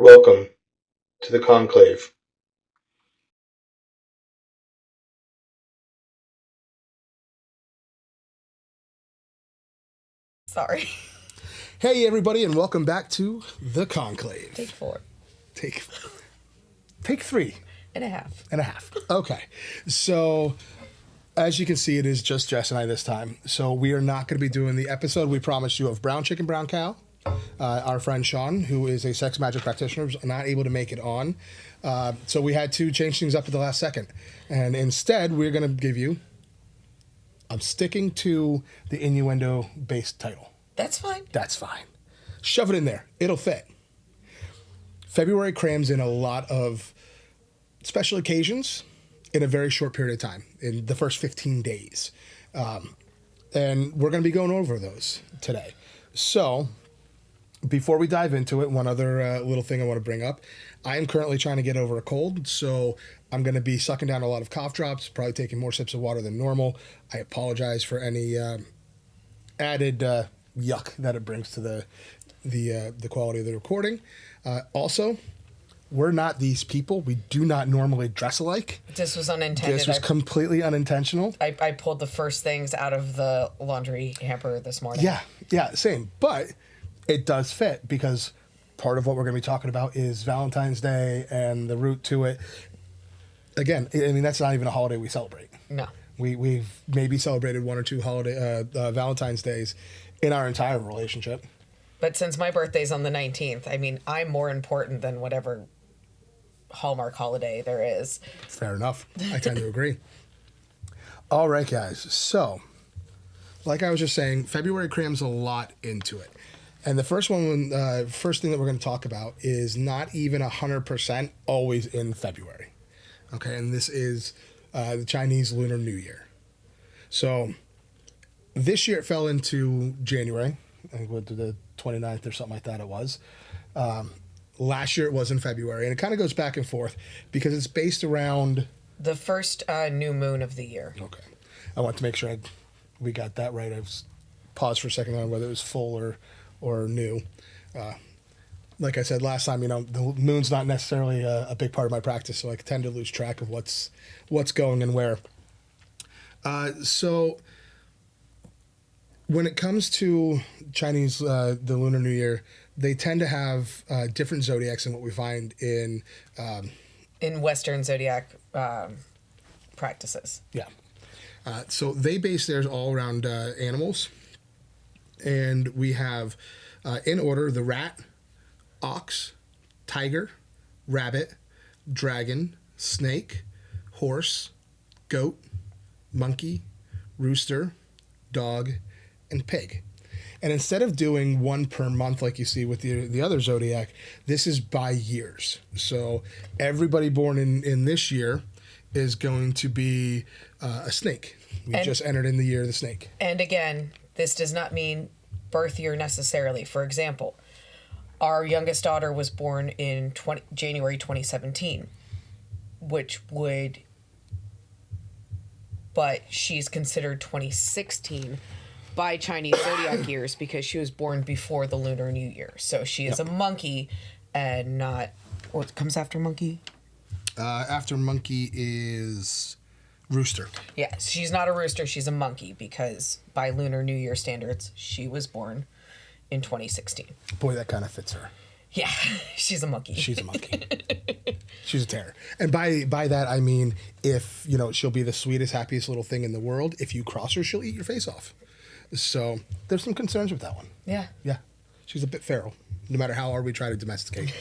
Welcome to the Conclave. Sorry. Hey, everybody, and welcome back to The Conclave. Take 4. Take 3 and a half. and a half. Okay. So, as you can see, it is just Jess and I this time. So, we are not going to be doing the episode we promised you of Brown Chicken, Brown Cow. Our friend Sean, who is a sex magic practitioner, was not able to make it on. So, we had to change things up at the last second. And instead, we're going to give you... I'm sticking to the innuendo-based title. That's fine. That's fine. Shove it in there. It'll fit. February crams in a lot of special occasions in a very short period of time, in the first 15 days. And we're going to be going over those today. So, before we dive into it, one other little thing I want to bring up. I am currently trying to get over a cold, so I'm going to be sucking down a lot of cough drops, probably taking more sips of water than normal. I apologize for any added yuck that it brings to the quality of the recording. Also, we're not these people. We do not normally dress alike. This was unintended. This was completely unintentional. I pulled the first things out of the laundry hamper this morning. Yeah, same. But it does fit because part of what we're going to be talking about is Valentine's Day and the root to it. Again, I mean, that's not even a holiday we celebrate. No. We've maybe celebrated one or two Valentine's Days in our entire relationship. But since my birthday's on the 19th, I mean, I'm more important than whatever Hallmark holiday there is. Fair enough. I tend to agree. All right, guys. So, like I was just saying, February crams a lot into it. And the first thing that we're going to talk about is not even 100% always in February. Okay, and this is the Chinese Lunar New Year. So, this year it fell into January. I think went to the 29th or something like that it was. Last year it was in February. And it kind of goes back and forth because it's based around... the first new moon of the year. Okay. I want to make sure we got that right. I was paused for a second on whether it was full or new. Like I said last time, the moon's not necessarily a big part of my practice, so I tend to lose track of what's going and where. So when it comes to Chinese, the Lunar New Year, they tend to have different zodiacs than what we find in Western zodiac practices. Yeah. So they base theirs all around animals. And we have, in order, the rat, ox, tiger, rabbit, dragon, snake, horse, goat, monkey, rooster, dog, and pig. And instead of doing one per month like you see with the other zodiac, this is by years. So everybody born in this year is going to be a snake. We just entered in the year of the snake. And again, this does not mean birth year necessarily. For example, our youngest daughter was born in January 2017, but she's considered 2016 by Chinese zodiac years because she was born before the Lunar New Year. So she is a monkey and not... What comes after monkey? After monkey is rooster. Yeah, she's not a rooster, she's a monkey because by Lunar New Year standards, she was born in 2016. Boy, that kind of fits her. Yeah, she's a monkey. She's a monkey. She's a terror. And by that, I mean, if, she'll be the sweetest, happiest little thing in the world. If you cross her, she'll eat your face off. So there's some concerns with that one. Yeah. Yeah. She's a bit feral, no matter how hard we try to domesticate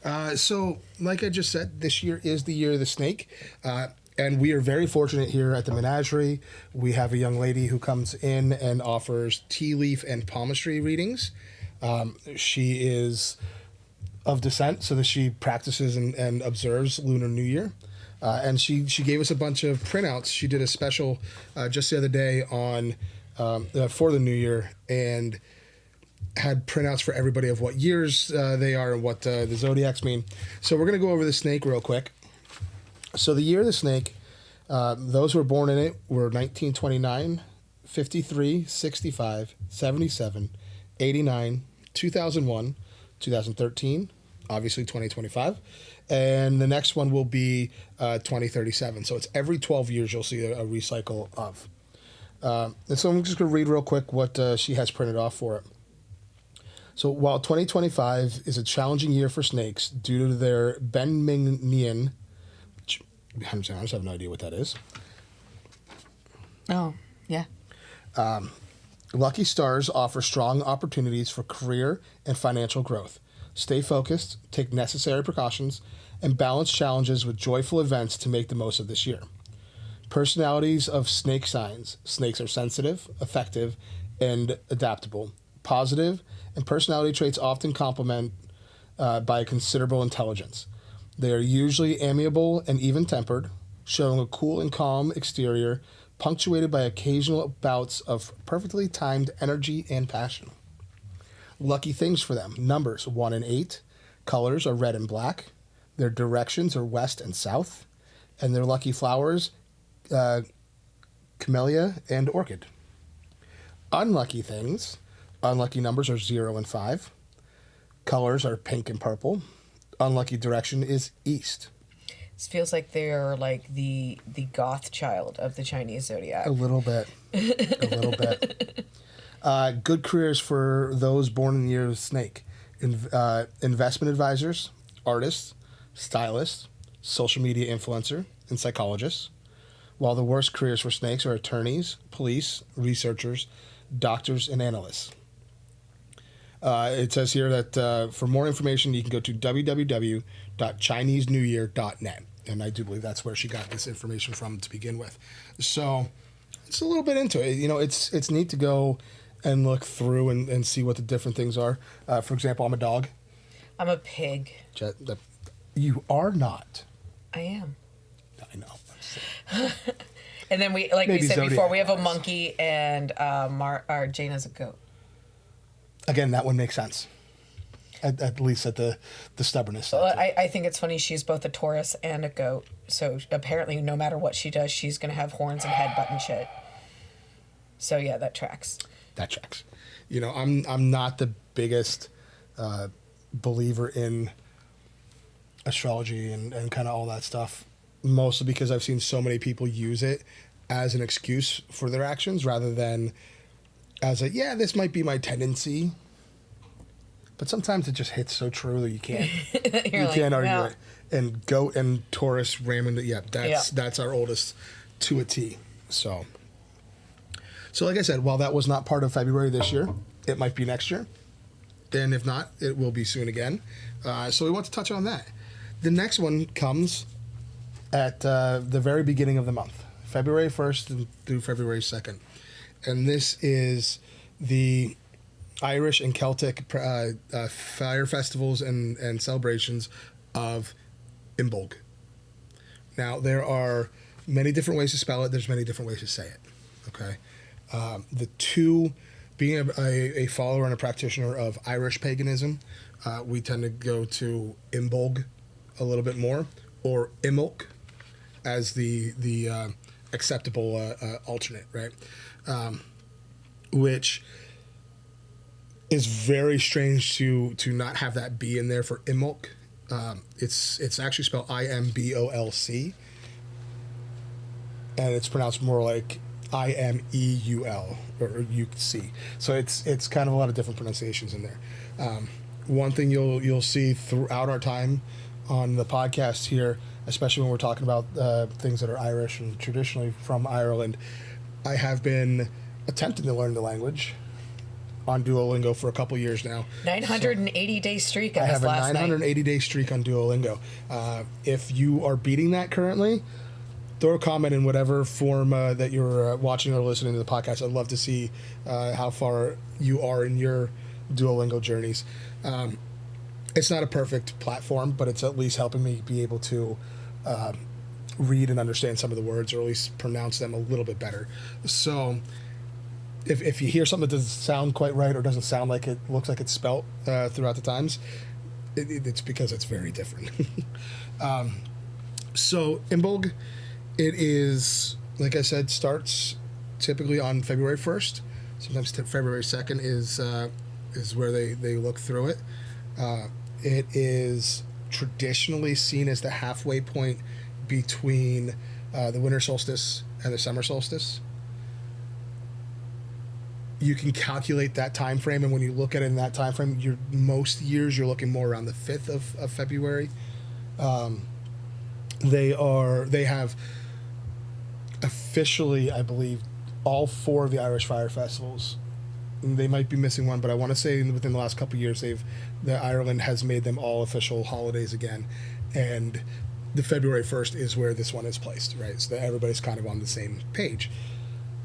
her. So, like I just said, this year is the year of the snake. And we are very fortunate here at the menagerie. We have a young lady who comes in and offers tea leaf and palmistry readings. She is of descent, so that she practices and observes Lunar New Year. And she gave us a bunch of printouts. She did a special just the other day on for the New Year and had printouts for everybody of what years they are and what the zodiacs mean. So we're going to go over the snake real quick. So the year of the snake, those who were born in it were 1929, 53, 65, 77, 89, 2001, 2013, obviously 2025. And the next one will be 2037. So it's every 12 years you'll see a recycle of. And so I'm just going to read real quick what she has printed off for it. So while 2025 is a challenging year for snakes due to their Benmingnian, I just have no idea what that is. Oh, yeah. Lucky stars offer strong opportunities for career and financial growth. Stay focused, take necessary precautions, and balance challenges with joyful events to make the most of this year. Personalities of snake signs. Snakes are sensitive, effective, and adaptable. Positive, and personality traits often complement by considerable intelligence. They are usually amiable and even-tempered, showing a cool and calm exterior, punctuated by occasional bouts of perfectly timed energy and passion. Lucky things for them. Numbers 1 and 8. Colors are red and black. Their directions are west and south. And their lucky flowers, camellia and orchid. Unlucky things. Unlucky numbers are 0 and 5. Colors are pink and purple. Unlucky direction is east. This feels like they're like the goth child of the Chinese zodiac. A little bit. A little bit. Good careers for those born in the year of the snake. Investment advisors, artists, stylists, social media influencer, and psychologists. While the worst careers for snakes are attorneys, police, researchers, doctors, and analysts. It says here that for more information, you can go to www.chinesenewyear.net. And I do believe that's where she got this information from to begin with. So it's a little bit into it. You know, it's neat to go and look through and see what the different things are. For example, I'm a dog. I'm a pig. You are not. I am. I know. And then we, like Maybe we said Zodiac before, we have a wise. monkey and our Jane has a goat. Again, that one makes sense. At least at the stubbornness side. Well, I think it's funny. She's both a Taurus and a goat. So apparently, no matter what she does, she's going to have horns and headbutt and shit. So yeah, that tracks. That tracks. You know, I'm not the biggest believer in astrology and kind of all that stuff, mostly because I've seen so many people use it as an excuse for their actions rather than as a, yeah, this might be my tendency. But sometimes it just hits so true that you can't can't argue no. it. And goat and Taurus ramming it, that's our oldest to a T. So like I said, while that was not part of February this year, it might be next year. And if not, it will be soon again. So we want to touch on that. The next one comes at the very beginning of the month, February 1st through February 2nd. And this is the Irish and Celtic fire festivals and celebrations of Imbolc. Now, there are many different ways to spell it. There's many different ways to say it. Okay? The two, being a follower and a practitioner of Irish paganism, we tend to go to Imbolc a little bit more, or Imbolc as the acceptable alternate, right? Which is very strange to not have that B in there for Imbolc. It's actually spelled Imbolc, and it's pronounced more like Imeul or UC. So it's kind of a lot of different pronunciations in there. One thing you'll see throughout our time on the podcast here, especially when we're talking about things that are Irish and traditionally from Ireland, I have been attempting to learn the language on Duolingo for a couple years now. 980-day streak. I have a last 980-day streak on Duolingo. If you are beating that currently, throw a comment in whatever form that you're watching or listening to the podcast. I'd love to see how far you are in your Duolingo journeys. It's not a perfect platform, but it's at least helping me be able to read and understand some of the words, or at least pronounce them a little bit better. So if you hear something that doesn't sound quite right or doesn't sound like it looks like it's spelt throughout the times, it's because it's very different. So Imbolc, it is, like I said, starts typically on February 1st. Sometimes February 2nd is where they look through it. It is traditionally seen as the halfway point between the winter solstice and the summer solstice. You can calculate that time frame, and when you look at it in that time frame, most years you're looking more around the 5th of February. They have officially, I believe, all 4 of the Irish Fire Festivals. They might be missing one, but I want to say within the last couple of years, Ireland has made them all official holidays again, and the February 1st is where this one is placed, right? So that everybody's kind of on the same page.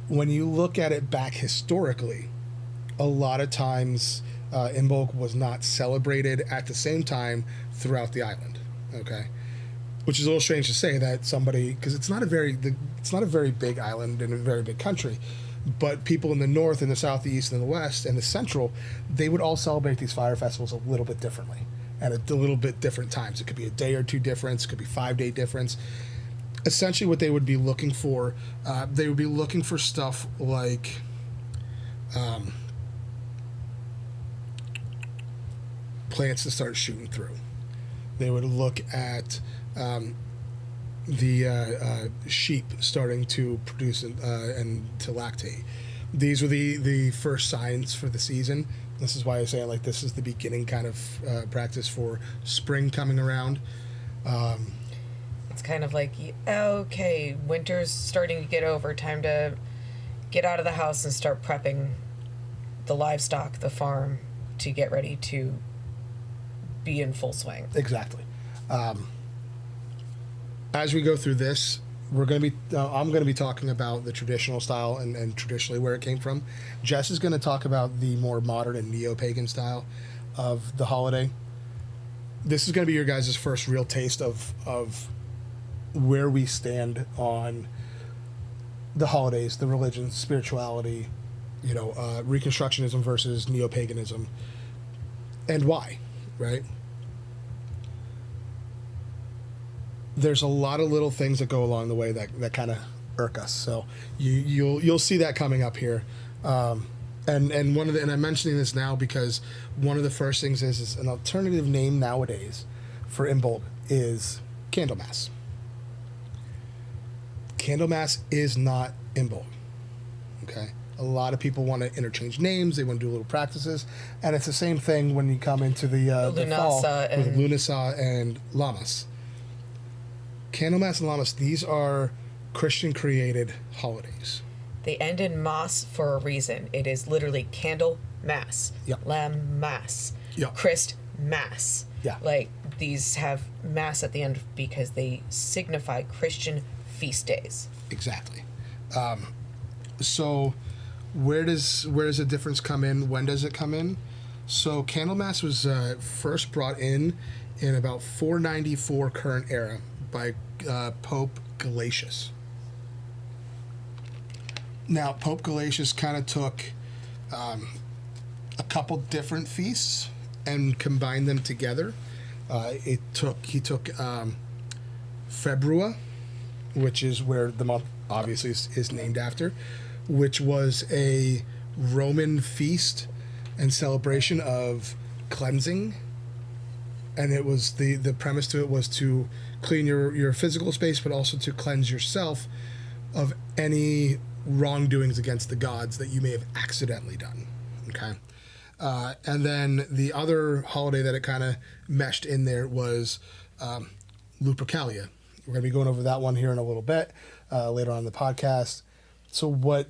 When you look at it back historically, a lot of times Imbolc was not celebrated at the same time throughout the island. Okay, which is a little strange to say that somebody, because it's not a very big island and a very big country, but people in the north and the south, the east and the west and the central, they would all celebrate these fire festivals a little bit differently and at a little bit different times. It could be a day or two difference, it could be 5-day difference. Essentially what they would be looking for, stuff like plants to start shooting through. They would look at the sheep starting to produce and to lactate. These were the first signs for the season. This is why I say like this is the beginning kind of practice for spring coming around. It's kind of like, okay, winter's starting to get over, time to get out of the house and start prepping the livestock, the farm, to get ready to be in full swing. Exactly. As we go through this, I'm going to be talking about the traditional style and traditionally where it came from. Jess is going to talk about the more modern and neo-pagan style of the holiday. This is going to be your guys' first real taste of where we stand on the holidays, the religion, spirituality, Reconstructionism versus neo-paganism, and why, right? There's a lot of little things that go along the way that kind of irk us. So you'll see that coming up here. And I'm mentioning this now because one of the first things is an alternative name nowadays for Imbolc is Candlemas. Candlemas is not Imbolc. Okay? A lot of people want to interchange names. They want to do little practices. And it's the same thing when you come into the fall with Lunasa and Lammas. Candlemas and Lammas, these are Christian-created holidays. They end in Mas for a reason. It is literally candle mass, Yep. lamb mass, Yep. Christ mass. Yeah. Like, these have mass at the end because they signify Christian feast days. Exactly. So where does the difference come in? When does it come in? So Candlemas was first brought in about 494 current era by Pope Gelasius. Now, Pope Gelasius kind of took a couple different feasts and combined them together. He took Februa, which is where the month obviously is named after, which was a Roman feast and celebration of cleansing. And it was the premise to it was to clean your physical space, but also to cleanse yourself of any wrongdoings against the gods that you may have accidentally done. Okay. And then the other holiday that it kind of meshed in there was Lupercalia. We're going to be going over that one here in a little bit later on in the podcast. So what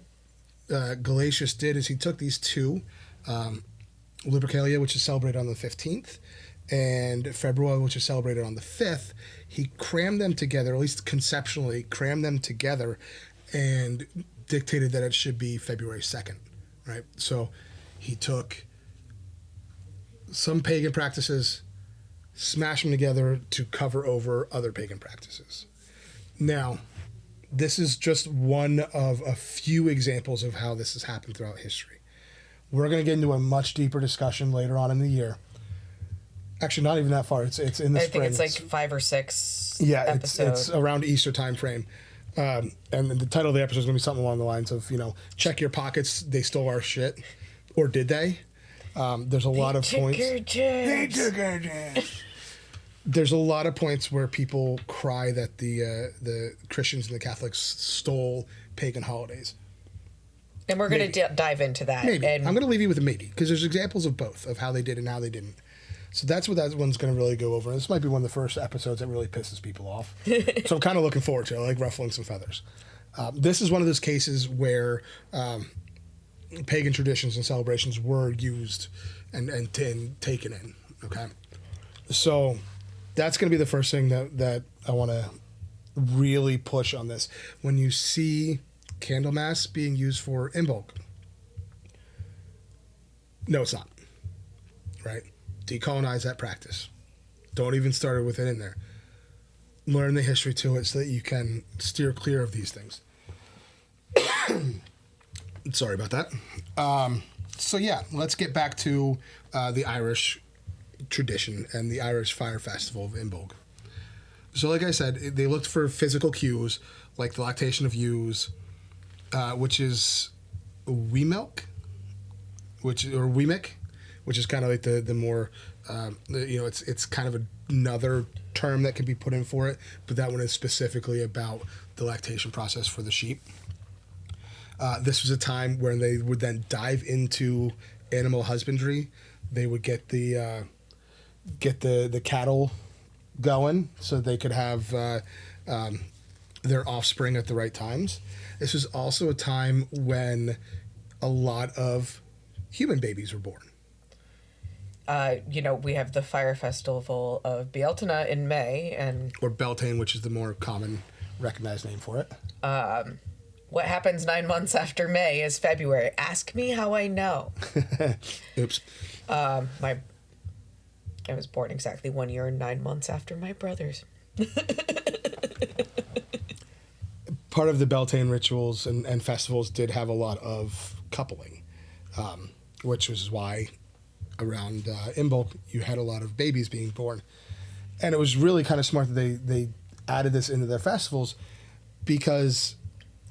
Gelasius did is he took these two, Lupercalia, which is celebrated on the 15th, and Februa, which is celebrated on the 5th. He crammed them together, at least conceptually, crammed them together and dictated that it should be February 2nd, right? So he took some pagan practices, smashed them together to cover over other pagan practices. Now, this is just one of a few examples of how this has happened throughout history. We're going to get into a much deeper discussion later on in the year. Actually, not even that far. It's in the spring. I think it's like 5 or 6 episodes. It's around Easter time frame. And the title of the episode is going to be something along the lines of, check your pockets, they stole our shit. Or did they? There's a lot of points. They took our There's a lot of points where people cry that the Christians and the Catholics stole pagan holidays. And we're going to dive into that. Maybe. And I'm going to leave you with a maybe, because there's examples of both, of how they did and how they didn't. So that's what that one's going to really go over. And this might be one of the first episodes that really pisses people off. So I'm kind of looking forward to it. I like ruffling some feathers. This is one of those cases where pagan traditions and celebrations were used and taken in. Okay? So that's going to be the first thing that I want to really push on this. When you see Candlemas being used for Imbolc, no, it's not. Right? Decolonize that practice. Don't even start with it in there. Learn the history to it so that you can steer clear of these things. Sorry about that. So yeah, let's get back to the Irish tradition and the Irish Fire Festival of Imbolc. So like I said, they looked for physical cues like the lactation of ewes, which is Weemilk, which is kind of like the more, it's kind of another term that can be put in for it, but that one is specifically about the lactation process for the sheep. This was a time when they would then dive into animal husbandry. They would get the cattle going so they could have their offspring at the right times. This was also a time when a lot of human babies were born. We have the Fire Festival of Bealtaine in May, Or Beltane, which is the more common recognized name for it. What happens 9 months after May is February. Ask me how I know. Oops. I was born exactly 1 year and 9 months after my brothers. Part of the Beltane rituals and festivals did have a lot of coupling, which was why around Imbolc you had a lot of babies being born. And it was really kind of smart that they added this into their festivals, because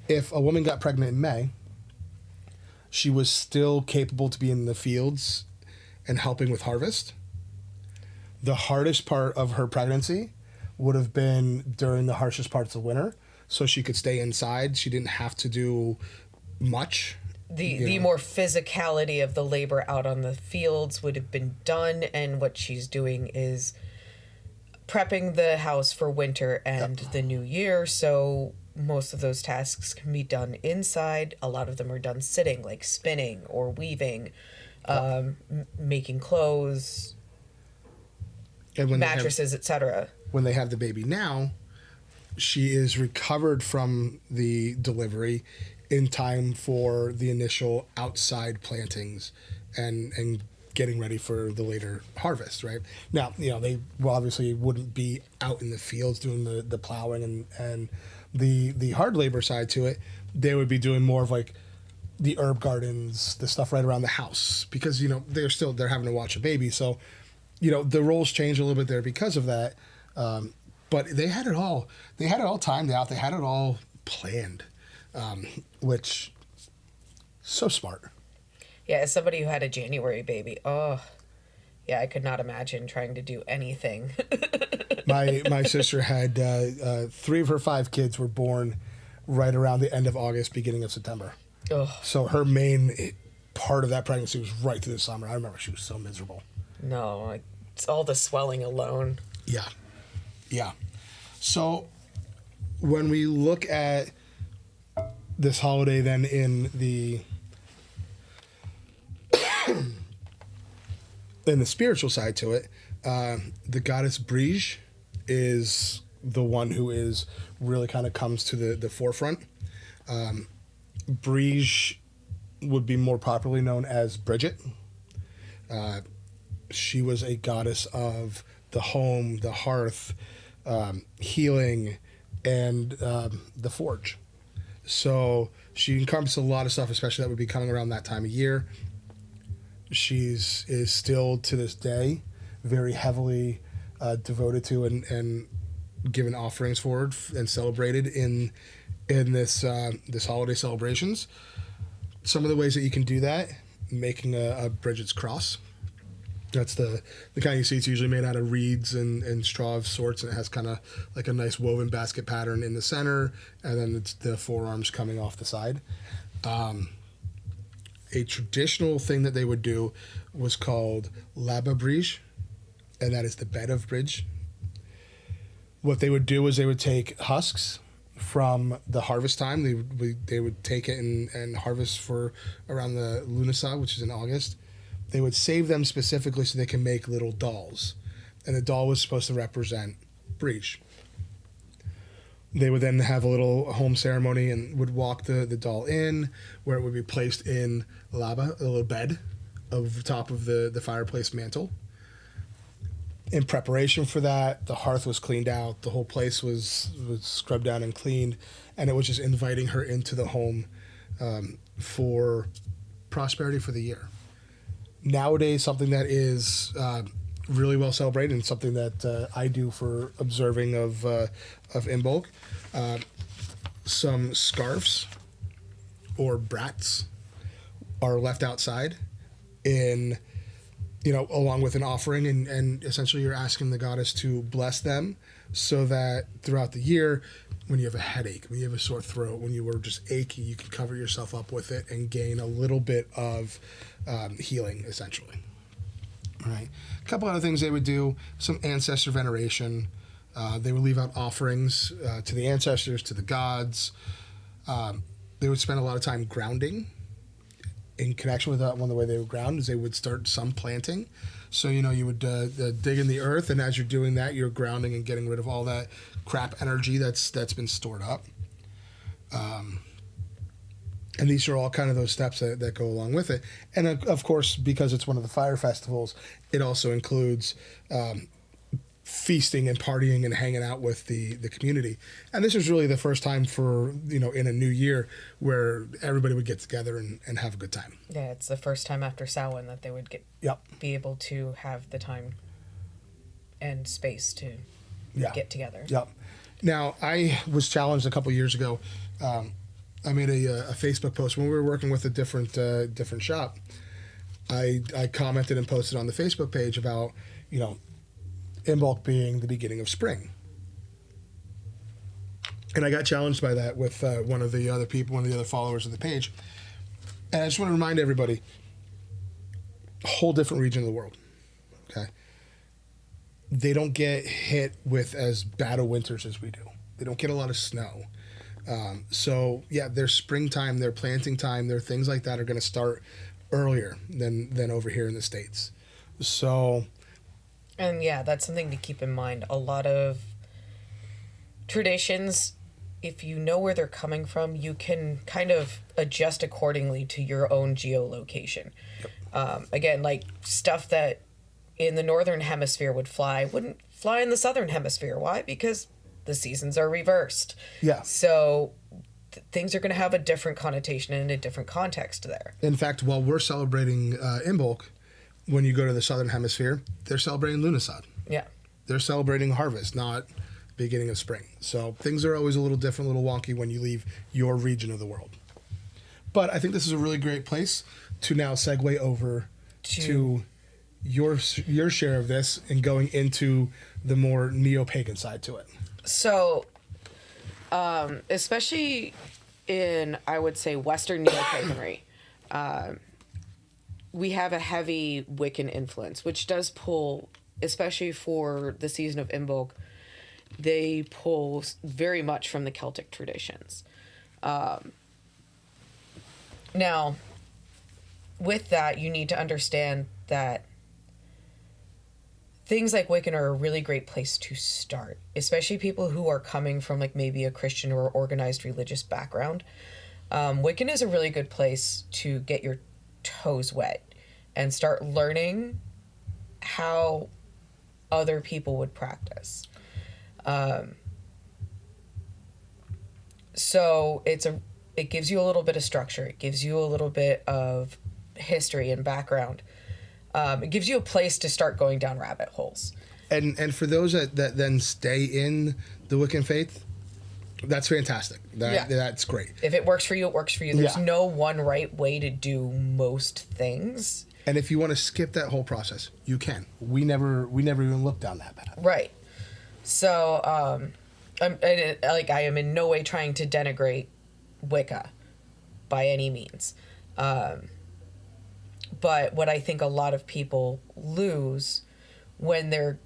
if a woman got pregnant in May, she was still capable to be in the fields and helping with harvest. The hardest part of her pregnancy would have been during the harshest parts of winter, so she could stay inside. She didn't have to do much. The more physicality of the labor out on the fields would have been done, and what she's doing is prepping the house for winter and the new year, so most of those tasks can be done inside. A lot of them are done sitting, like spinning or weaving, making clothes, and mattresses, etc. When they have the baby now, she is recovered from the delivery in time for the initial outside plantings and getting ready for the later harvest, right? Now, they obviously wouldn't be out in the fields doing the plowing and the hard labor side to it. They would be doing more of like the herb gardens, the stuff right around the house, because, they're having to watch a baby. So, the roles change a little bit there because of that. But they had it all timed out. They had it all planned, which so smart. Yeah, as somebody who had a January baby, I could not imagine trying to do anything. My sister had 3 of her 5 kids were born right around the end of August, beginning of September. Ugh. So her main part of that pregnancy was right through the summer. I remember she was so miserable. No, it's all the swelling alone. Yeah. So when we look at this holiday then in the spiritual side to it, the goddess Briege is the one who is really kind of comes to the forefront. Briege would be more popularly known as Bridget. She was a goddess of the home, the hearth, healing, and the forge. So she encompasses a lot of stuff, especially that would be coming around that time of year. Is still to this day very heavily devoted to and given offerings for and celebrated in this holiday celebrations. Some of the ways that you can do that making a Bridget's cross. That's the kind you see. It's usually made out of reeds and straw of sorts, and it has kind of like a nice woven basket pattern in the center, and then it's the forearms coming off the side. A traditional thing that they would do was called laba bridge, and that is the bed of bridge. What they would do is they would take husks from the harvest time. They would take it and harvest for around the Lunasa, which is in August. They would save them specifically so they can make little dolls. And the doll was supposed to represent bridge. They would then have a little home ceremony and would walk the doll in, where it would be placed in lava, a little bed over top of the fireplace mantle. In preparation for that, the hearth was cleaned out, the whole place was scrubbed down and cleaned, and it was just inviting her into the home for prosperity for the year. Nowadays, something that is really well celebrated, and something that I do for observing of Imbolc, some scarves or brats are left outside in, along with an offering, and essentially you're asking the goddess to bless them so that throughout the year, when you have a headache, when you have a sore throat, when you were just achy, you can cover yourself up with it and gain a little bit of healing, essentially. All right. A couple other things they would do, some ancestor veneration. They would leave out offerings to the ancestors, to the gods. They would spend a lot of time grounding. In connection with that, one of the way they would ground is they would start some planting. So, you would dig in the earth, and as you're doing that, you're grounding and getting rid of all that crap energy that's been stored up. And these are all kind of those steps that go along with it. And of course, because it's one of the fire festivals, it also includes feasting and partying and hanging out with the community. And this was really the first time for, in a new year where everybody would get together and have a good time. Yeah, it's the first time after Samhain that they would be able to have the time and space to get together. Yep. Now, I was challenged a couple years ago. I made a Facebook post when we were working with a different shop. I commented and posted on the Facebook page about, Imbolc being the beginning of spring. And I got challenged by that with one of the other followers of the page. And I just want to remind everybody, a whole different region of the world, okay? They don't get hit with as bad of winters as we do. They don't get a lot of snow. So, yeah, their springtime, their planting time, their things like that are going to start earlier than over here in the States. So... And yeah, that's something to keep in mind. A lot of traditions, if you know where they're coming from, you can kind of adjust accordingly to your own geolocation. Yep. Again, like stuff that in the northern hemisphere wouldn't fly in the southern hemisphere. Why? Because the seasons are reversed. Yeah. So things are going to have a different connotation and a different context there. In fact, while we're celebrating Imbolc, when you go to the southern hemisphere, they're celebrating Lunasa. Yeah. They're celebrating harvest, not beginning of spring. So things are always a little different, a little wonky when you leave your region of the world. But I think this is a really great place to now segue over to your share of this and going into the more neo-pagan side to it. So, especially in, I would say, Western neo-paganry, we have a heavy Wiccan influence, which does pull, especially for the season of Imbolc, they pull very much from the Celtic traditions. Now, with that, you need to understand that things like Wiccan are a really great place to start, especially people who are coming from like maybe a Christian or organized religious background. Wiccan is a really good place to get your toes wet and start learning how other people would practice. So it gives you a little bit of structure. It gives you a little bit of history and background. It gives you a place to start going down rabbit holes. And for those that then stay in the Wiccan faith, That's fantastic. That's great. If it works for you, it works for you. There's Yeah. no one right way to do most things. And if you want to skip that whole process, you can. We never even looked down that path. Right. So, I am in no way trying to denigrate Wicca by any means. But what I think a lot of people lose when they're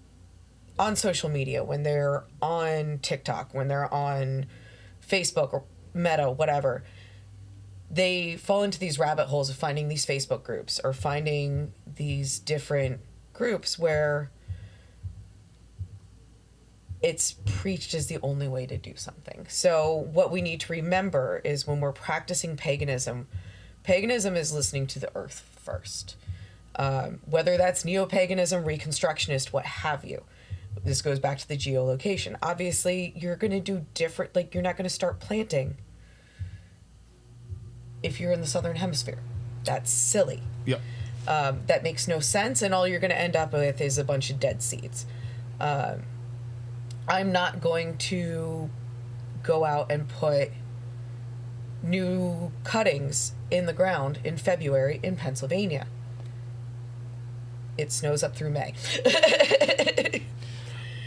on social media, when they're on TikTok, when they're on Facebook or Meta, whatever, they fall into these rabbit holes of finding these Facebook groups or finding these different groups where it's preached as the only way to do something. So what we need to remember is when we're practicing paganism is listening to the earth first. Whether that's neo-paganism, reconstructionist, what have you. This goes back to the geolocation. Obviously, you're going to do different, like you're not going to start planting if you're in the southern hemisphere. That's silly. Yep. That makes no sense, and all you're going to end up with is a bunch of dead seeds. I'm not going to go out and put new cuttings in the ground in February in Pennsylvania. It snows up through May.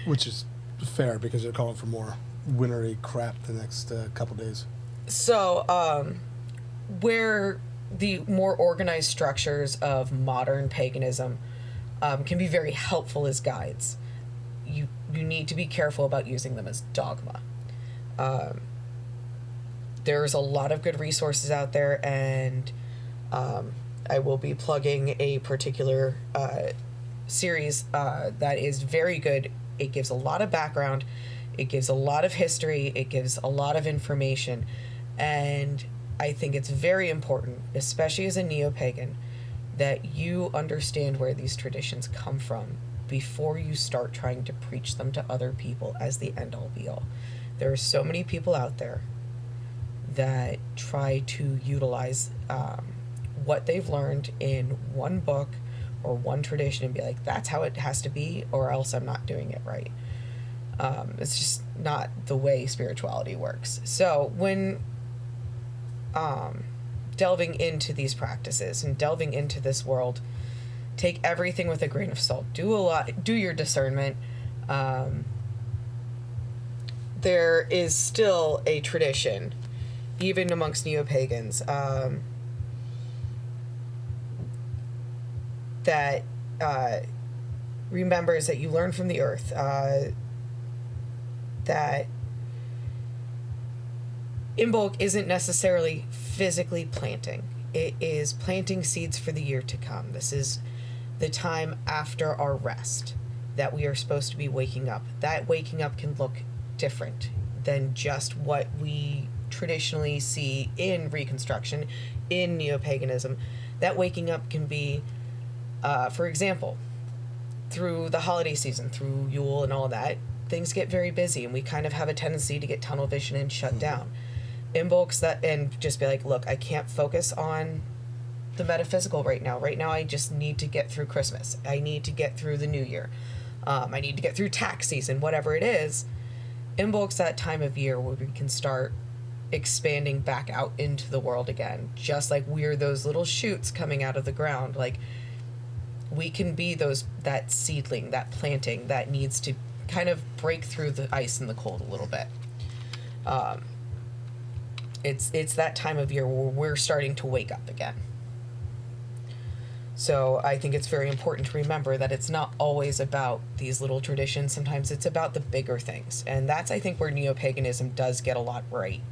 Which is fair because they're calling for more wintry crap the next couple days. So, where the more organized structures of modern paganism can be very helpful as guides, you need to be careful about using them as dogma. There's a lot of good resources out there, and I will be plugging a particular series that is very good. It gives a lot of background, it gives a lot of history, it gives a lot of information, and I think it's very important, especially as a neo-pagan, that you understand where these traditions come from before you start trying to preach them to other people as the end-all be-all. There are so many people out there that try to utilize what they've learned in one book or one tradition and be like, that's how it has to be, or else I'm not doing it right. It's just not the way spirituality works. So when delving into these practices and delving into this world, take everything with a grain of salt. Do your discernment. There is still a tradition, even amongst neo-pagans, that remembers that you learn from the earth, that Imbolc isn't necessarily physically planting. It is planting seeds for the year to come. This is the time after our rest that we are supposed to be waking up. That waking up can look different than just what we traditionally see in Reconstruction, in neo-paganism. That waking up can be, for example, through the holiday season, through Yule and all that, things get very busy and we kind of have a tendency to get tunnel vision and shut down. Imbolcs that, and just be like, look, I can't focus on the metaphysical right now. Right now I just need to get through Christmas. I need to get through the New Year. I need to get through tax season, whatever it is. Imbolc's that time of year where we can start expanding back out into the world again, just like we're those little shoots coming out of the ground. Like, we can be that seedling, that planting that needs to kind of break through the ice and the cold a little bit. It's that time of year where we're starting to wake up again. So I think it's very important to remember that it's not always about these little traditions. Sometimes it's about the bigger things. And that's, I think, where neo-paganism does get a lot right.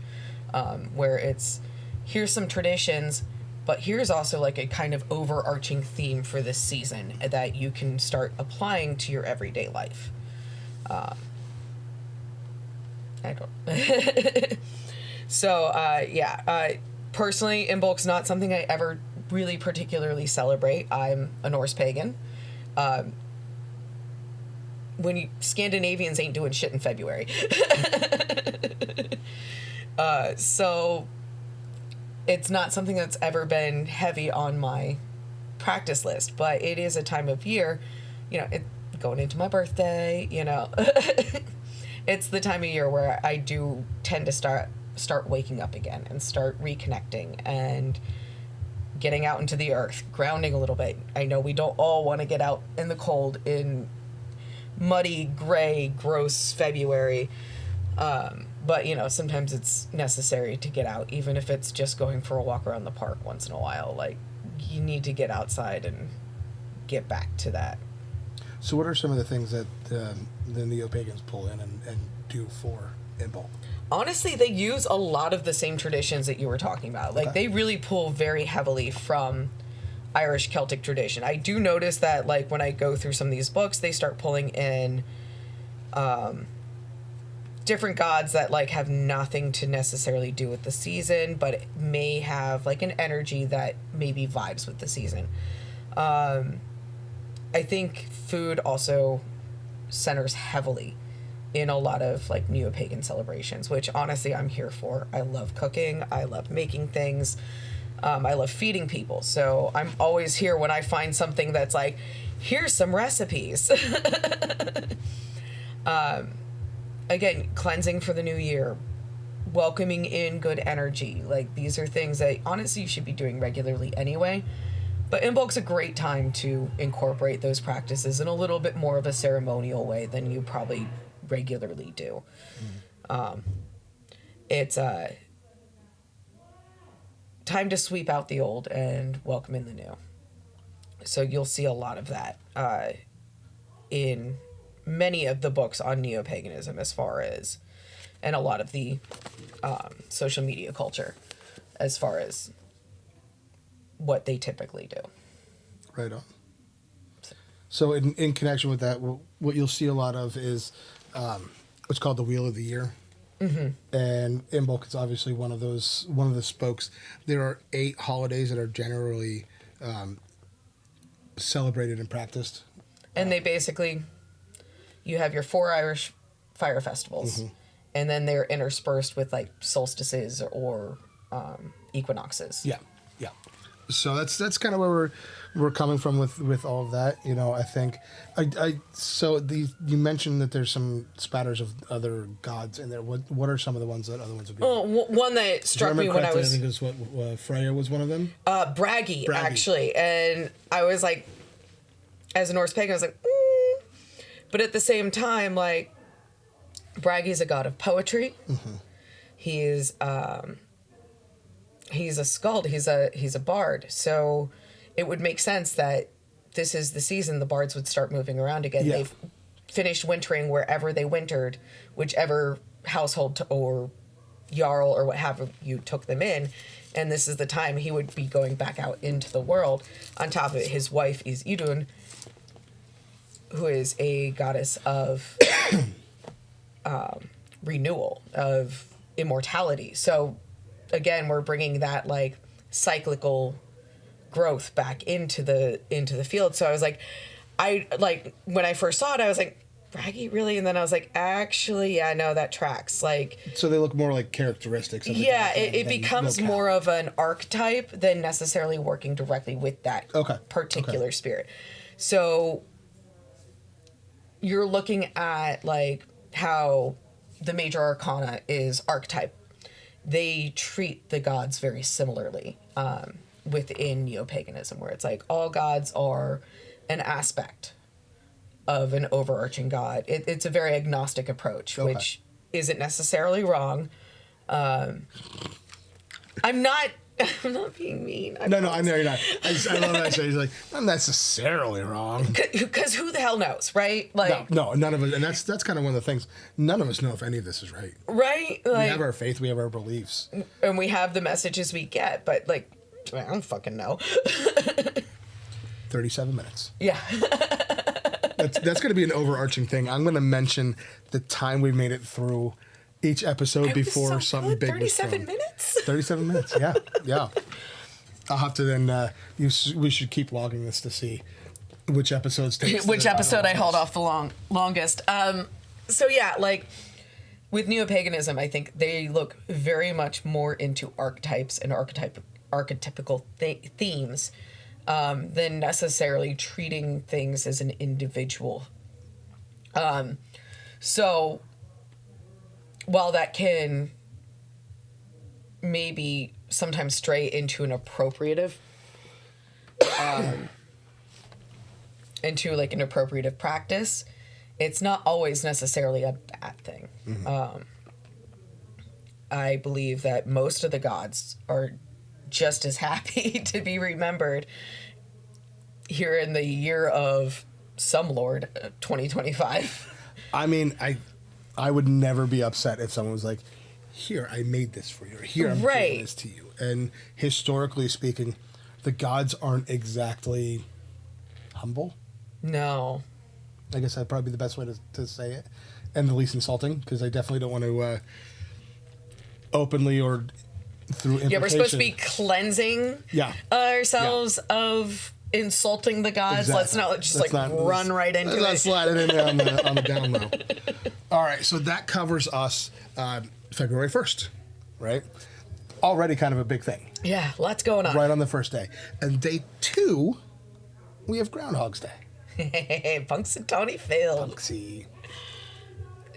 Where it's, here's some traditions, but here's also like a kind of overarching theme for this season that you can start applying to your everyday life. I don't... So, personally, Imbolc's not something I ever really particularly celebrate. I'm a Norse pagan. Scandinavians ain't doing shit in February. So it's not something that's ever been heavy on my practice list, but it is a time of year, going into my birthday, it's the time of year where I do tend to start waking up again and start reconnecting and getting out into the earth, grounding a little bit. I know we don't all want to get out in the cold in muddy, gray, gross February. But, you know, sometimes it's necessary to get out, even if it's just going for a walk around the park once in a while. Like, you need to get outside and get back to that. So what are some of the things that the neo-pagans pull in and do for Imbolc? Honestly, they use a lot of the same traditions that you were talking about. Like, they really pull very heavily from Irish Celtic tradition. I do notice that, like, when I go through some of these books, they start pulling in different gods that, like, have nothing to necessarily do with the season, but it may have, like, an energy that maybe vibes with the season. I think food also centers heavily in a lot of, like, neo-pagan celebrations, which honestly I'm here for. I love cooking. I love making things. I love feeding people. So I'm always here when I find something that's like, here's some recipes. Again, cleansing for the new year, welcoming in good energy. Like, these are things that honestly you should be doing regularly anyway. But Imbolc's a great time to incorporate those practices in a little bit more of a ceremonial way than you probably regularly do. It's time to sweep out the old and welcome in the new. So you'll see a lot of that in many of the books on neo-paganism, as far as, and a lot of the social media culture, as far as what they typically do. Right on. So in connection with that, what you'll see a lot of is what's called the Wheel of the Year. Mm-hmm. And Imbolc is obviously one of the spokes. There are 8 holidays that are generally celebrated and practiced. And they basically, you have your 4 Irish fire festivals, mm-hmm. and then they're interspersed with, like, solstices or equinoxes. Yeah, yeah. So that's kind of where we're coming from with all of that. You know, I think you mentioned that there's some spatters of other gods in there. What are some of the ones that other ones would be? Oh, one that struck me when I was, I think it was what Freya was one of them. Bragi, actually, and I was like, as a Norse pagan, I was like, but at the same time, like, Bragi's a god of poetry. Mm-hmm. He's a skald. He's a bard. So it would make sense that this is the season the bards would start moving around again. Yeah. They've finished wintering wherever they wintered, whichever household or jarl or what have you took them in, and this is the time he would be going back out into the world. On top of it, his wife is Idun, who is a goddess of renewal, of immortality. So again, we're bringing that, like, cyclical growth back into the field. So I was like, when I first saw it, I was like, Bragi, really? And then I was like, actually, yeah, no, that tracks. Like, so they look more like characteristics of the yeah, it becomes more of an archetype than necessarily working directly with that particular spirit. So you're looking at, like, how the major arcana is archetype. They treat the gods very similarly within neo-paganism, where it's like all gods are an aspect of an overarching god. It's a very agnostic approach, which isn't necessarily wrong. I'm not being mean. No, I know you're not. I love that. He's like, not necessarily wrong. Because who the hell knows, right? Like, no, none of us. And that's kind of one of the things. None of us know if any of this is right. Right? Like, we have our faith. We have our beliefs. And we have the messages we get. But, like, I don't fucking know. 37 minutes. Yeah. That's going to be an overarching thing. I'm going to mention the time we made it through each episode before something big was thrown. 37 minutes? 37 minutes, yeah. I'll have to then, we should keep logging this to see which episodes take. Which episode I held off the longest. So yeah, like, with neo-paganism, I think they look very much more into archetypes and archetypical themes than necessarily treating things as an individual. So while that can maybe sometimes stray into an appropriative, into like an appropriative practice, it's not always necessarily a bad thing. I believe that most of the gods are just as happy to be remembered here in the year of some Lord, 2025. I mean, I would never be upset if someone was like, here, I made this for you, or here, I'm doing this to you. And historically speaking, the gods aren't exactly humble. No. I guess that'd probably be the best way to say it. And the least insulting, because I definitely don't want to openly or through implication. Yeah, we're supposed to be cleansing ourselves of insulting the gods. Exactly. Let's not just run right into it. Let's slide it in there on the down low. All right, so that covers us February 1st, right? Already kind of a big thing. Yeah, lots going on. Right on the first day. And day 2, we have Groundhog's Day. Hey, Punxsutawney Phil. Punxsy.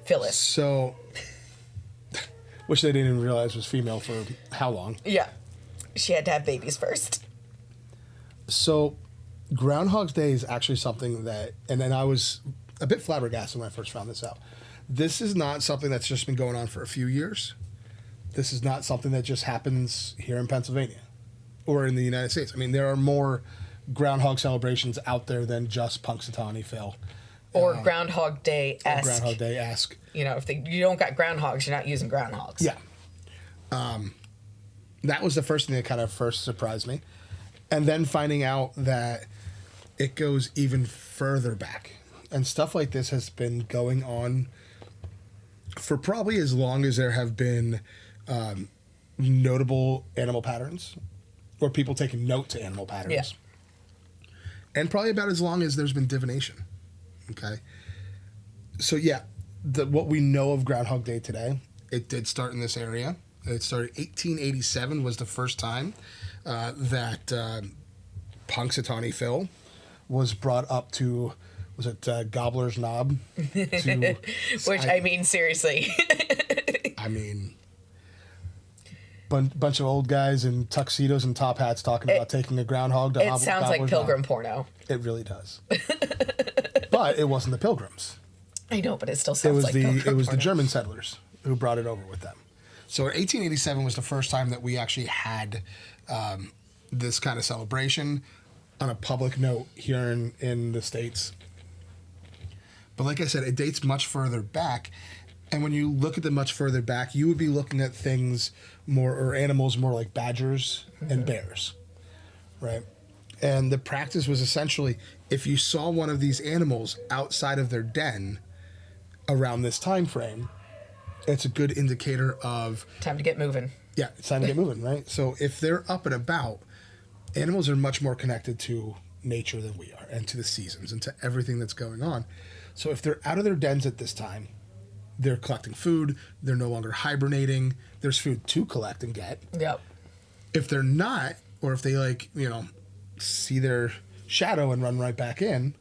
Phyllis. So, which they didn't even realize was female for how long. Yeah. She had to have babies first. So, Groundhog's Day is actually something that, and then I was a bit flabbergasted when I first found this out. This is not something that's just been going on for a few years. This is not something that just happens here in Pennsylvania or in the United States. I mean, there are more groundhog celebrations out there than just Punxsutawney Phil. Or Groundhog Day-esque. Groundhog Day-esque. You know, if you don't got groundhogs, you're not using groundhogs. Yeah. That was the first thing that kind of first surprised me. And then finding out that it goes even further back. And stuff like this has been going on for probably as long as there have been notable animal patterns or people taking note to animal patterns. Yeah. And probably about as long as there's been divination. Okay. So, yeah, what we know of Groundhog Day today, it did start in this area. It started 1887 was the first time that Punxsutawney Phil was brought up to, was it Gobbler's Knob? Which, I mean, seriously. I mean, bunch of old guys in tuxedos and top hats talking about taking a groundhog to It sounds like Pilgrim porno. It really does. But it wasn't the Pilgrims. I know, but it still sounds like Pilgrim porno. It was the German settlers who brought it over with them. So 1887 was the first time that we actually had this kind of celebration on a public note here in the States. But like I said, it dates much further back. And when you look at the much further back, you would be looking at things more, or animals more like badgers and bears, right? And the practice was essentially, if you saw one of these animals outside of their den around this time frame, it's a good indicator of... Time to get moving. Yeah, it's time to get moving, right? So if they're up and about, animals are much more connected to nature than we are, and to the seasons, and to everything that's going on. So if they're out of their dens at this time, they're collecting food, they're no longer hibernating, there's food to collect and get. Yep. If they're not, or if they see their shadow and run right back in,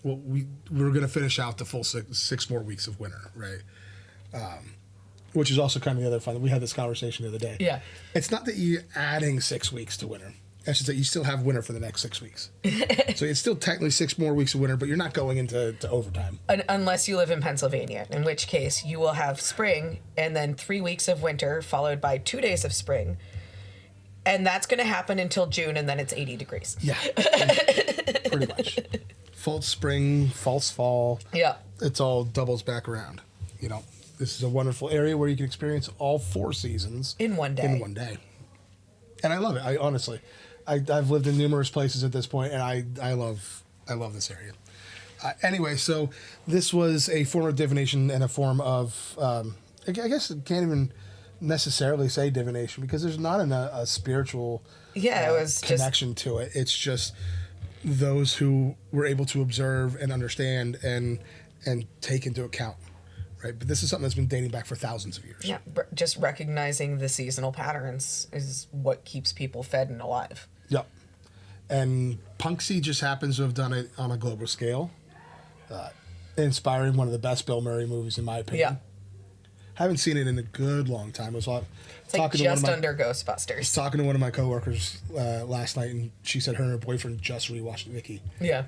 well, we're going to finish out the full six more weeks of winter, right? Which is also kind of the other fun. We had this conversation the other day. Yeah. It's not that you're adding 6 weeks to winter. It's just that you still have winter for the next 6 weeks. So it's still technically 6 more weeks of winter, but you're not going into overtime. Unless you live in Pennsylvania, in which case you will have spring and then 3 weeks of winter followed by 2 days of spring. And that's going to happen until June, and then it's 80 degrees. Yeah. Pretty much. False spring, false fall. Yeah. It's all doubles back around. This is a wonderful area where you can experience all 4 seasons in one day. And I love it. I honestly, I've lived in numerous places at this point, and I love this area. Anyway, so this was a form of divination and a form of, I guess I can't even necessarily say divination because there's not a spiritual it was connection to it. It's just those who were able to observe and understand and take into account. Right, but this is something that's been dating back for thousands of years. Yeah, just recognizing the seasonal patterns is what keeps people fed and alive. Yep. And Punxsy just happens to have done it on a global scale, inspiring one of the best Bill Murray movies, in my opinion. Haven't seen it in a good long time. It's like just under Ghostbusters. Talking to one of my coworkers last night, and she said her and her boyfriend just rewatched it, Vicky. Yeah.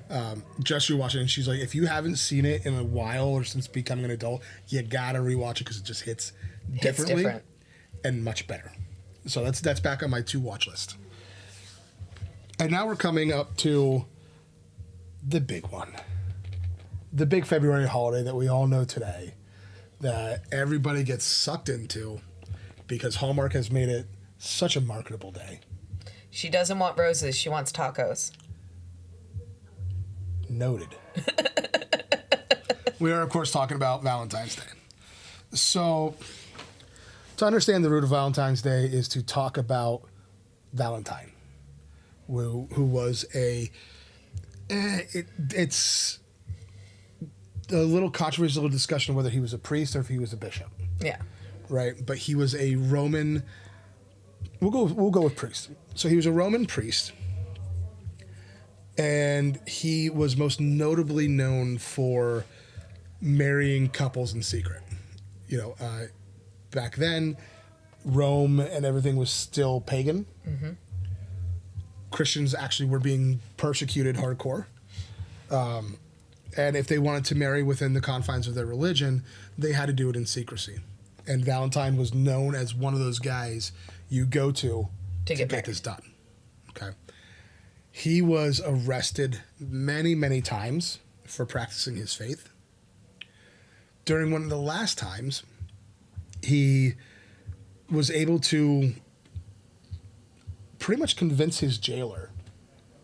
Just rewatched it, and she's like, if you haven't seen it in a while or since becoming an adult, you gotta rewatch it because it just hits differently and much better. So that's back on my to watch list. And now we're coming up to the big one. The big February holiday that we all know today, that everybody gets sucked into because Hallmark has made it such a marketable day. She doesn't want roses. She wants tacos. Noted. We are, of course, talking about Valentine's Day. So, to understand the root of Valentine's Day is to talk about Valentine, who was it's a little controversial discussion of whether he was a priest or if he was a bishop. Yeah. Right, but he was a Roman. We'll go with priest. So he was a Roman priest, and he was most notably known for marrying couples in secret. Back then, Rome and everything was still pagan. Mm-hmm. Christians actually were being persecuted hardcore. And if they wanted to marry within the confines of their religion, they had to do it in secrecy. And Valentine was known as one of those guys you go to get this done. Okay. He was arrested many, many times for practicing his faith. During one of the last times, he was able to pretty much convince his jailer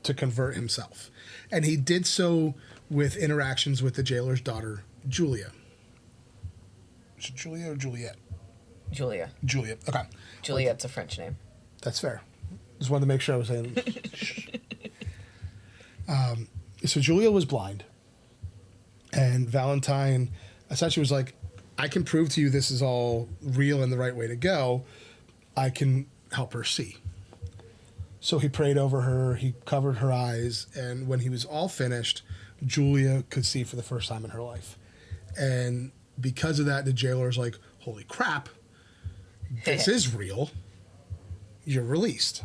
to convert himself. And he did so with interactions with the jailer's daughter, Julia. Is it Julia or Juliet? Julia. Julia, okay. Juliet's a French name. That's fair. Just wanted to make sure I was saying. So Julia was blind. And Valentine essentially was like, I can prove to you this is all real and the right way to go. I can help her see. So he prayed over her, he covered her eyes, and when he was all finished, Julia could see for the first time in her life. And because of that, the jailer's like, holy crap, this is real. You're released.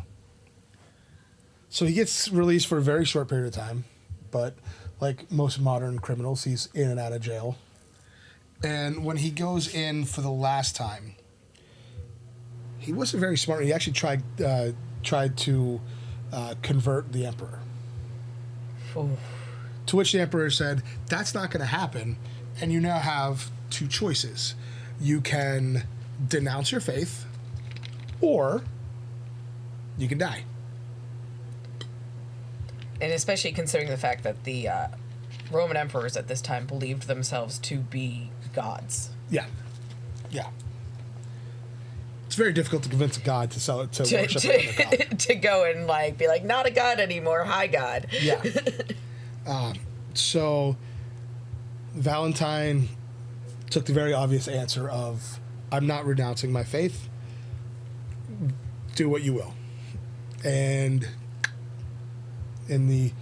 So he gets released for a very short period of time, but like most modern criminals, he's in and out of jail. And when he goes in for the last time, he wasn't very smart. He actually tried to convert the emperor. Ooh. To which the emperor said, that's not going to happen, and you now have two choices. You can denounce your faith, or you can die. And especially considering the fact that the Roman emperors at this time believed themselves to be gods. Yeah. It's very difficult to convince a god to worship another god. To go and be like, not a god anymore, hi god. Yeah. So Valentine took the very obvious answer of, I'm not renouncing my faith. Do what you will. And in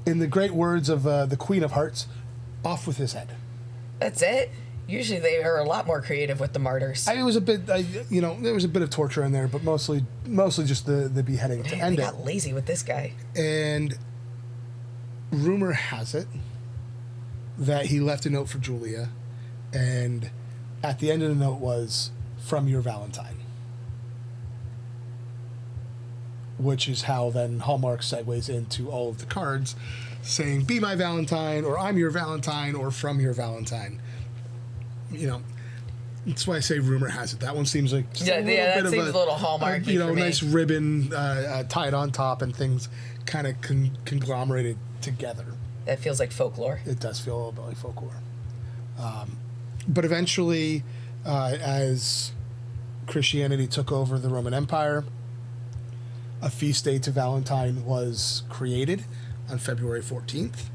the great words of the Queen of Hearts, off with his head. That's it? Usually they are a lot more creative with the martyrs. It was a bit, there was a bit of torture in there, but mostly just the beheading to end it. They got lazy with this guy. And rumor has it that he left a note for Julia, and at the end of the note was, from your Valentine. Which is how then Hallmark segues into all of the cards saying, be my Valentine, or I'm your Valentine, or from your Valentine. That's why I say rumor has it. That one seems like just that seems a little Hallmarky for me. Nice ribbon tied on top and things kind of conglomerated together. That feels like folklore. It does feel a little bit like folklore. But eventually, as Christianity took over the Roman Empire, a feast day to Valentine was created on February 14th.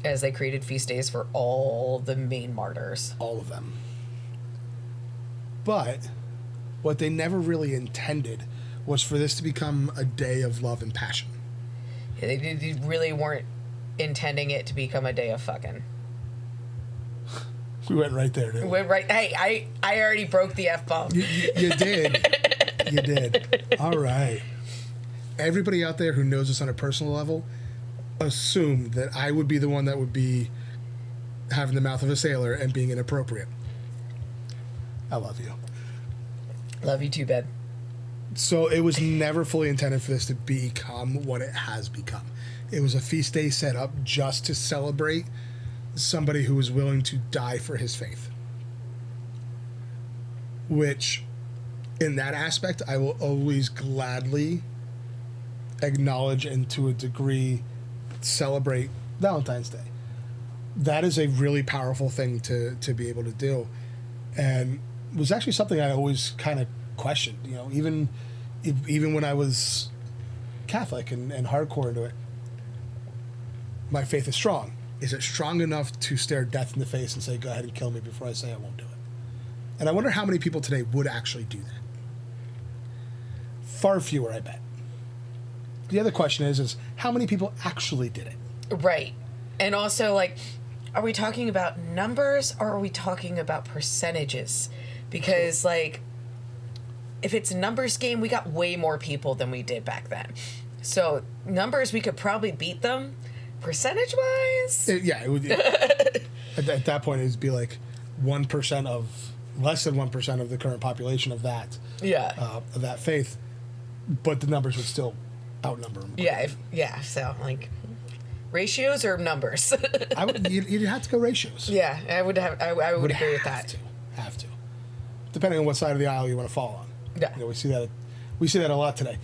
As they created feast days for all the main martyrs. All of them. But what they never really intended was for this to become a day of love and passion. Yeah, they really weren't intending it to become a day of fucking. We went right there, didn't we? Went right. Hey, I already broke the F-bomb. You did. You did. All right. Everybody out there who knows us on a personal level, assume that I would be the one that would be having the mouth of a sailor and being inappropriate. I love you. Love you too, babe. So it was never fully intended for this to become what it has become. It was a feast day set up just to celebrate somebody who was willing to die for his faith. Which, in that aspect, I will always gladly acknowledge and to a degree celebrate Valentine's Day. That is a really powerful thing to be able to do. And was actually something I always kind of questioned, you know, even when I was Catholic and hardcore into it. My faith is strong. Is it strong enough to stare death in the face and say, go ahead and kill me before I say I won't do it? And I wonder how many people today would actually do that. Far fewer, I bet. The other question is how many people actually did it? Right. And also, like, are we talking about numbers or are we talking about percentages? Because, like, if it's a numbers game, we got way more people than we did back then. So, numbers, we could probably beat them. Percentage-wise? It would. At that point, it would be like 1% of, less than 1% of the current population of that. Yeah. Of that faith. But the numbers would still outnumber them. Yeah. So, like, ratios or numbers? You'd have to go ratios. Yeah, I would agree with that. Have to. Depending on what side of the aisle you want to fall on. Yeah. You know, we see that a lot today.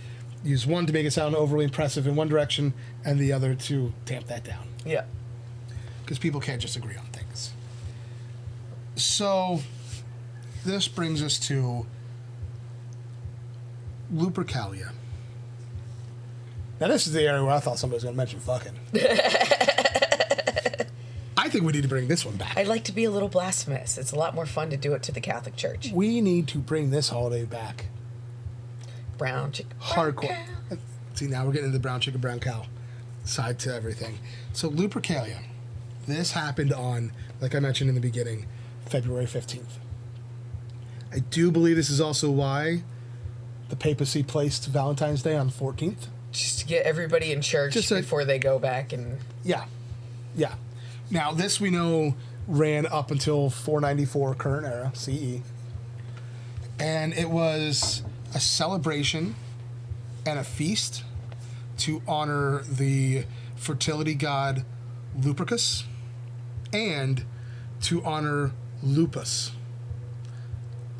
Use one to make it sound overly impressive in one direction, and the other to tamp that down. Yeah. Because people can't just agree on things. So, this brings us to Lupercalia. Now, this is the area where I thought somebody was going to mention fucking. I think we need to bring this one back. I'd like to be a little blasphemous. It's a lot more fun to do it to the Catholic Church. We need to bring this holiday back. Brown chicken. Hardcore. See, now we're getting into the brown chicken, brown cow side to everything. So, Lupercalia. This happened on, like I mentioned in the beginning, February 15th. I do believe this is also why the papacy placed Valentine's Day on 14th. Just to get everybody in church before they go back and... Yeah. Now, this we know ran up until 494 current era, CE. And it was a celebration and a feast to honor the fertility god Lupercus and to honor Lupus.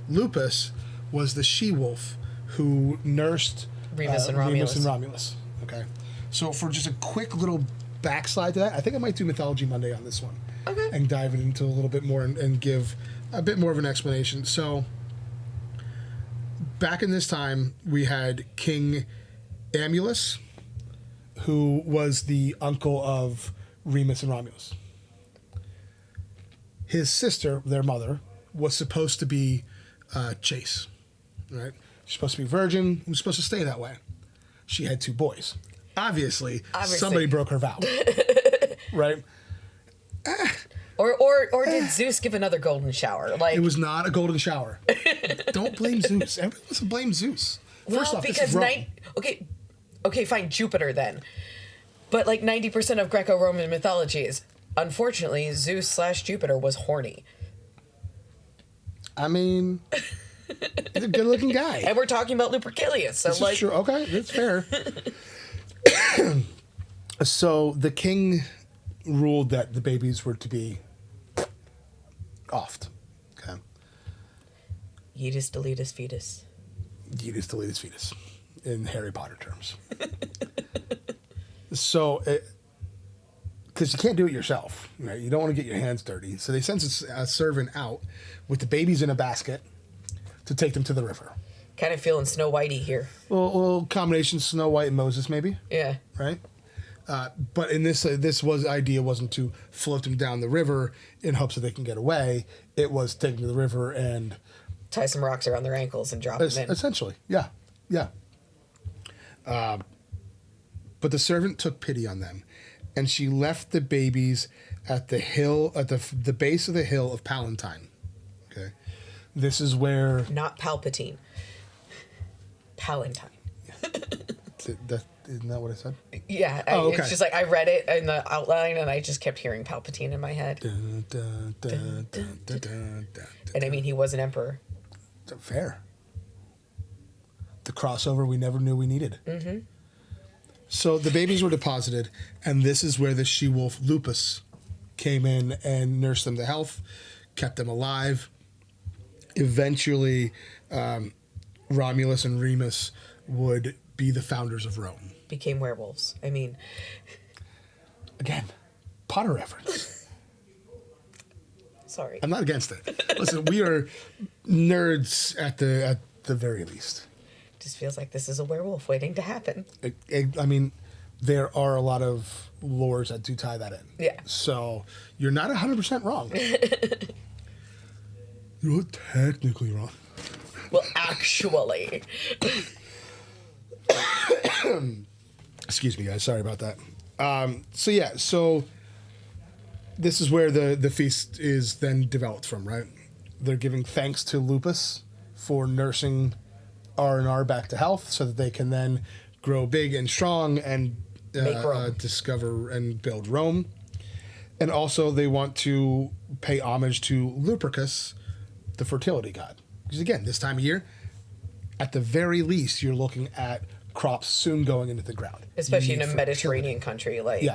Lupus was the she-wolf who nursed Remus and Romulus. Okay. So for just a quick little backslide to that, I think I might do Mythology Monday on this one. Okay. And dive into a little bit more and give a bit more of an explanation. So back in this time, we had King Amulus, who was the uncle of Remus and Romulus. His sister, their mother, was supposed to be chaste, right? She's supposed to be virgin, was supposed to stay that way. She had 2 boys. Obviously. Somebody broke her vow, right? Or did Zeus give another golden shower? Like, it was not a golden shower. Don't blame Zeus. Everybody wants to blame Zeus. First off, because this is wrong. Okay, fine, Jupiter then. But like 90% of Greco-Roman mythology is, unfortunately, Zeus/Jupiter was horny. I mean, he's a good-looking guy. And we're talking about Lupercalia, so This like... is true. Okay, that's fair. So the king ruled that the babies were to be offed. Okay. Yeetus deletus fetus. Yeetus deletus fetus, in Harry Potter terms. So, because you can't do it yourself, right? You don't want to get your hands dirty. So they sent a servant out with the babies in a basket to take them to the river. Kind of feeling Snow Whitey here. Well, combination Snow White and Moses, maybe. Yeah. Right. But in this idea wasn't to float them down the river in hopes that they can get away. It was take them to the river and tie some rocks around their ankles and drop them in. Essentially, yeah. But the servant took pity on them and she left the babies at the hill, at the base of the hill of Palatine. Okay, this is where Not Palpatine. Palatine. Isn't that what I said? Yeah. Oh, okay. It's just like I read it in the outline and I just kept hearing Palpatine in my head. And I mean, he was an emperor. Fair. The crossover we never knew we needed. Mm-hmm. So the babies were deposited, and this is where the she-wolf Lupus came in and nursed them to health, kept them alive. Eventually, Romulus and Remus would be the founders of Rome. Became werewolves. I mean... Again, Potter reference. Sorry. I'm not against it. Listen, we are nerds at the very least. Just feels like this is a werewolf waiting to happen. I mean, there are a lot of lores that do tie that in. Yeah. So you're not 100% wrong. You're technically wrong. Well, actually. Excuse me, guys. Sorry about that. So this is where the feast is then developed from, right? They're giving thanks to Lupus for nursing R&R back to health so that they can then grow big and strong and discover and build Rome. And also they want to pay homage to Lupercus, the fertility god. Because again, this time of year, at the very least, you're looking at crops soon going into the ground. Especially in a Mediterranean country, like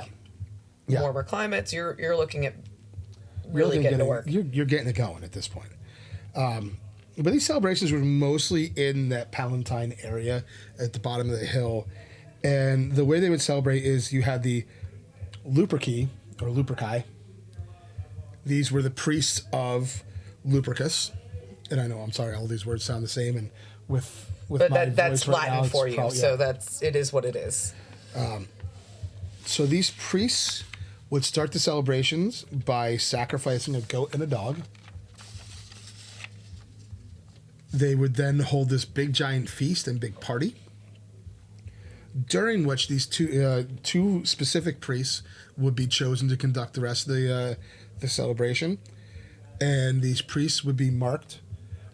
warmer climates, you're looking at really getting to work. You're getting it going at this point. But these celebrations were mostly in that Palatine area at the bottom of the hill. And the way they would celebrate is you had the Luperci, or Luperci. These were the priests of Lupercus. And I know, I'm sorry, all these words sound the same. And with but my that's voice right Latin now, for you, probably, so it is what it is. So these priests would start the celebrations by sacrificing a goat and a dog. They would then hold this big giant feast and big party, during which these two specific priests would be chosen to conduct the rest of the celebration. And these priests would be marked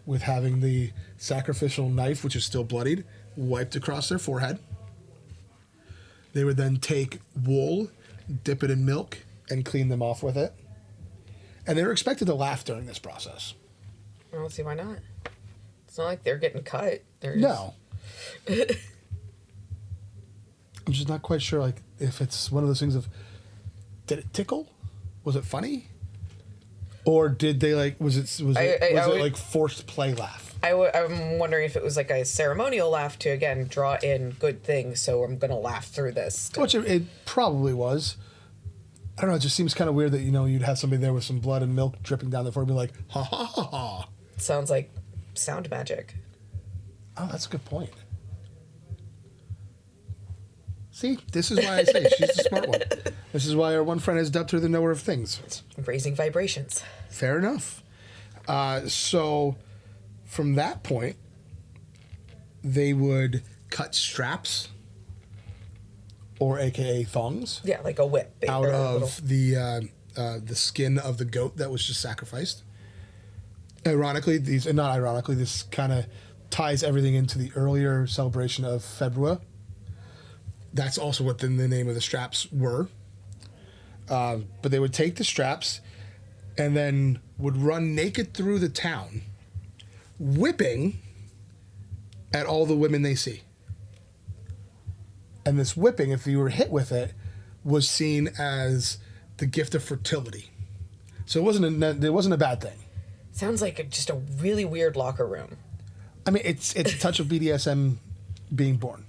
with having the sacrificial knife, which is still bloodied, wiped across their forehead. They would then take wool, dip it in milk, and clean them off with it. And they were expected to laugh during this process. I don't see why not. It's not like they're getting cut. No. I'm just not quite sure, like, if it's one of those things of, did it tickle? Was it funny? Or did they, like, was it like forced play laugh? I'm wondering if it was like a ceremonial laugh to, again, draw in good things, so I'm going to laugh through this. Which it probably was. I don't know, it just seems kind of weird that, you'd have somebody there with some blood and milk dripping down their forehead and be like, ha ha ha ha. Sounds like sound magic. Oh, that's a good point. See, this is why I say she's the smart one. This is why our one friend has dubbed her the knower of things. Raising vibrations. Fair enough. So from that point, they would cut straps, or AKA thongs. Yeah, like a whip. Out of the skin of the goat that was just sacrificed. Not ironically, this kind of ties everything into the earlier celebration of February. That's also what the name of the straps were. But they would take the straps and then would run naked through the town, whipping at all the women they see. And this whipping, if you were hit with it, was seen as the gift of fertility. So it wasn't a bad thing. Sounds like just a really weird locker room. I mean, it's a touch of BDSM being born.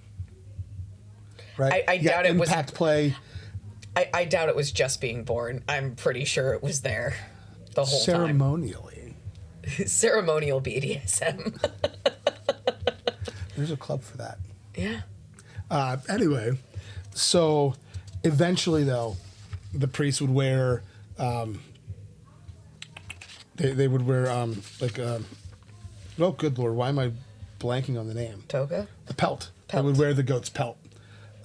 Right? I doubt it was impact play. I doubt it was just being born. I'm pretty sure it was there the whole ceremonially. time. Ceremonial BDSM. There's a club for that. Yeah. Anyway, so eventually, though, the priests would wear. They would wear oh, good Lord, why am I blanking on the name? Toga? The pelt. They would wear the goat's pelt.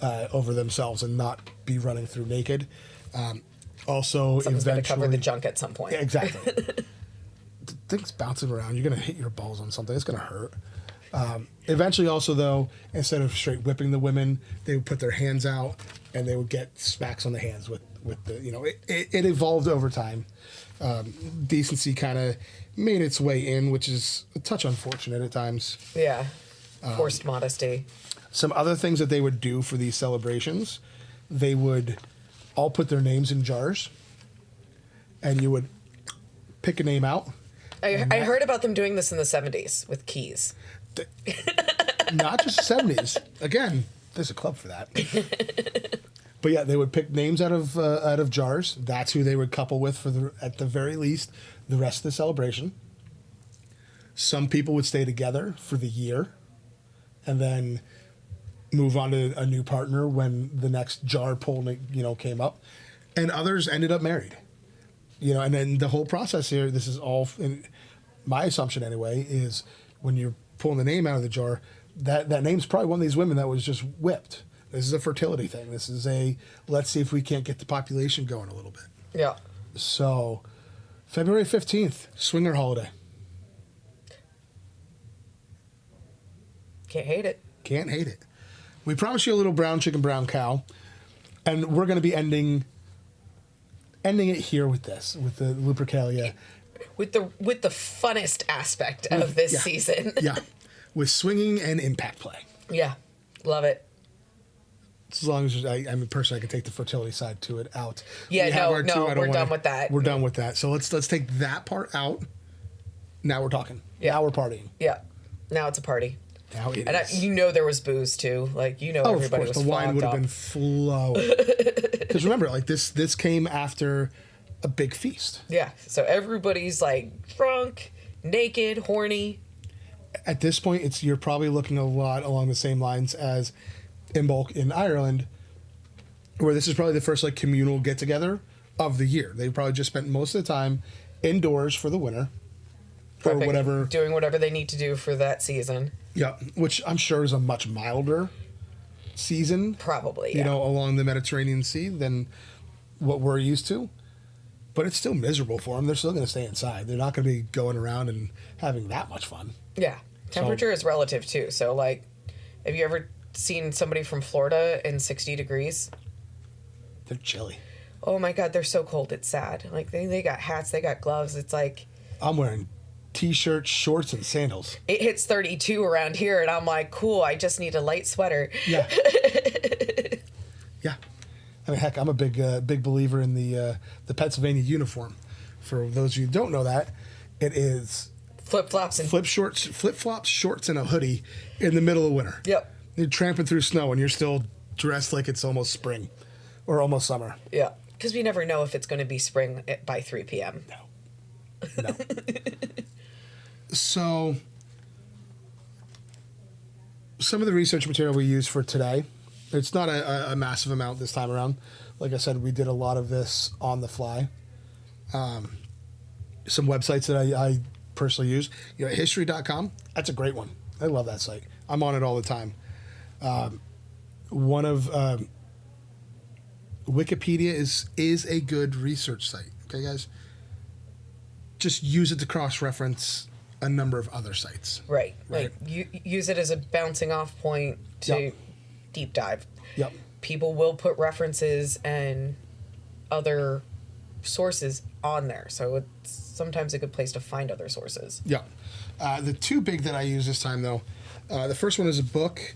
over themselves and not be running through naked. Also, Something's going to eventually cover the junk at some point. Yeah, exactly. The thing's bouncing around. You're going to hit your balls on something. It's going to hurt. Eventually, also, though, instead of straight whipping the women, they would put their hands out and they would get smacks on the hands with the, it evolved over time. Decency kind of made its way in, which is a touch unfortunate at times. Yeah. Forced modesty. Some other things that they would do for these celebrations, they would all put their names in jars, and you would pick a name out. I heard about them doing this in the 70s with keys. Not just 70s. Again, there's a club for that. But yeah, they would pick names out of jars. That's who they would couple with for at the very least the rest of the celebration. Some people would stay together for the year, and then move on to a new partner when the next jar pull came up, and others ended up married. And then the whole process here. This is all, my assumption anyway, is when you're pulling the name out of the jar, that name's probably one of these women that was just whipped. This is a fertility thing. This is let's see if we can't get the population going a little bit. Yeah. So, February 15th, swinger holiday. Can't hate it. Can't hate it. We promised you a little brown chicken, brown cow, and we're going to be ending it here with this, with the Lupercalia. With the funnest aspect of this season. Yeah. With swinging and impact play. Yeah. Love it. As long as personally, I can take the fertility side to it out. Yeah, we're done with that. We're done with that. So let's take that part out. Now we're talking. Yeah. Now we're partying. Yeah. Now it's a party. Now it and is. There was booze too. Everybody of course, was the wine would have up. been flowing. Because remember, this came after a big feast. Yeah. So everybody's drunk, naked, horny. At this point, you're probably looking a lot along the same lines as Imbolc in Ireland, where this is probably the first communal get together of the year. They probably just spent most of the time indoors for the winter, or whatever, doing whatever they need to do for that season. Yeah, which I'm sure is a much milder season, probably. Yeah. Along the Mediterranean Sea than what we're used to. But it's still miserable for them. They're still going to stay inside. They're not going to be going around and having that much fun. Yeah, temperature is relative too. So have you ever seen somebody from Florida in 60 degrees? They're chilly. Oh my God, they're so cold. It's sad. They got hats, they got gloves. It's I'm wearing t-shirts, shorts, and sandals. It hits 32 around here, and I'm cool. I just need a light sweater. Yeah. Yeah. Heck, I'm a big believer in the Pennsylvania uniform. For those of you who don't know that, it is flip-flops, shorts, and a hoodie in the middle of winter. Yep. You're tramping through snow, and you're still dressed like it's almost spring or almost summer. Yeah, because we never know if it's going to be spring by 3 p.m. No. So, some of the research material we use for today, it's not a massive amount this time around. Like I said, we did a lot of this on the fly. Some websites that I personally use, history.com, that's a great one. I love that site. I'm on it all the time. One of Wikipedia is a good research site. Okay, guys? Just use it to cross-reference a number of other sites. Right. You use it as a bouncing off point to deep dive. Yep. People will put references and other sources on there, so it's sometimes a good place to find other sources. Yeah. The two big that I use this time, though, the first one is a book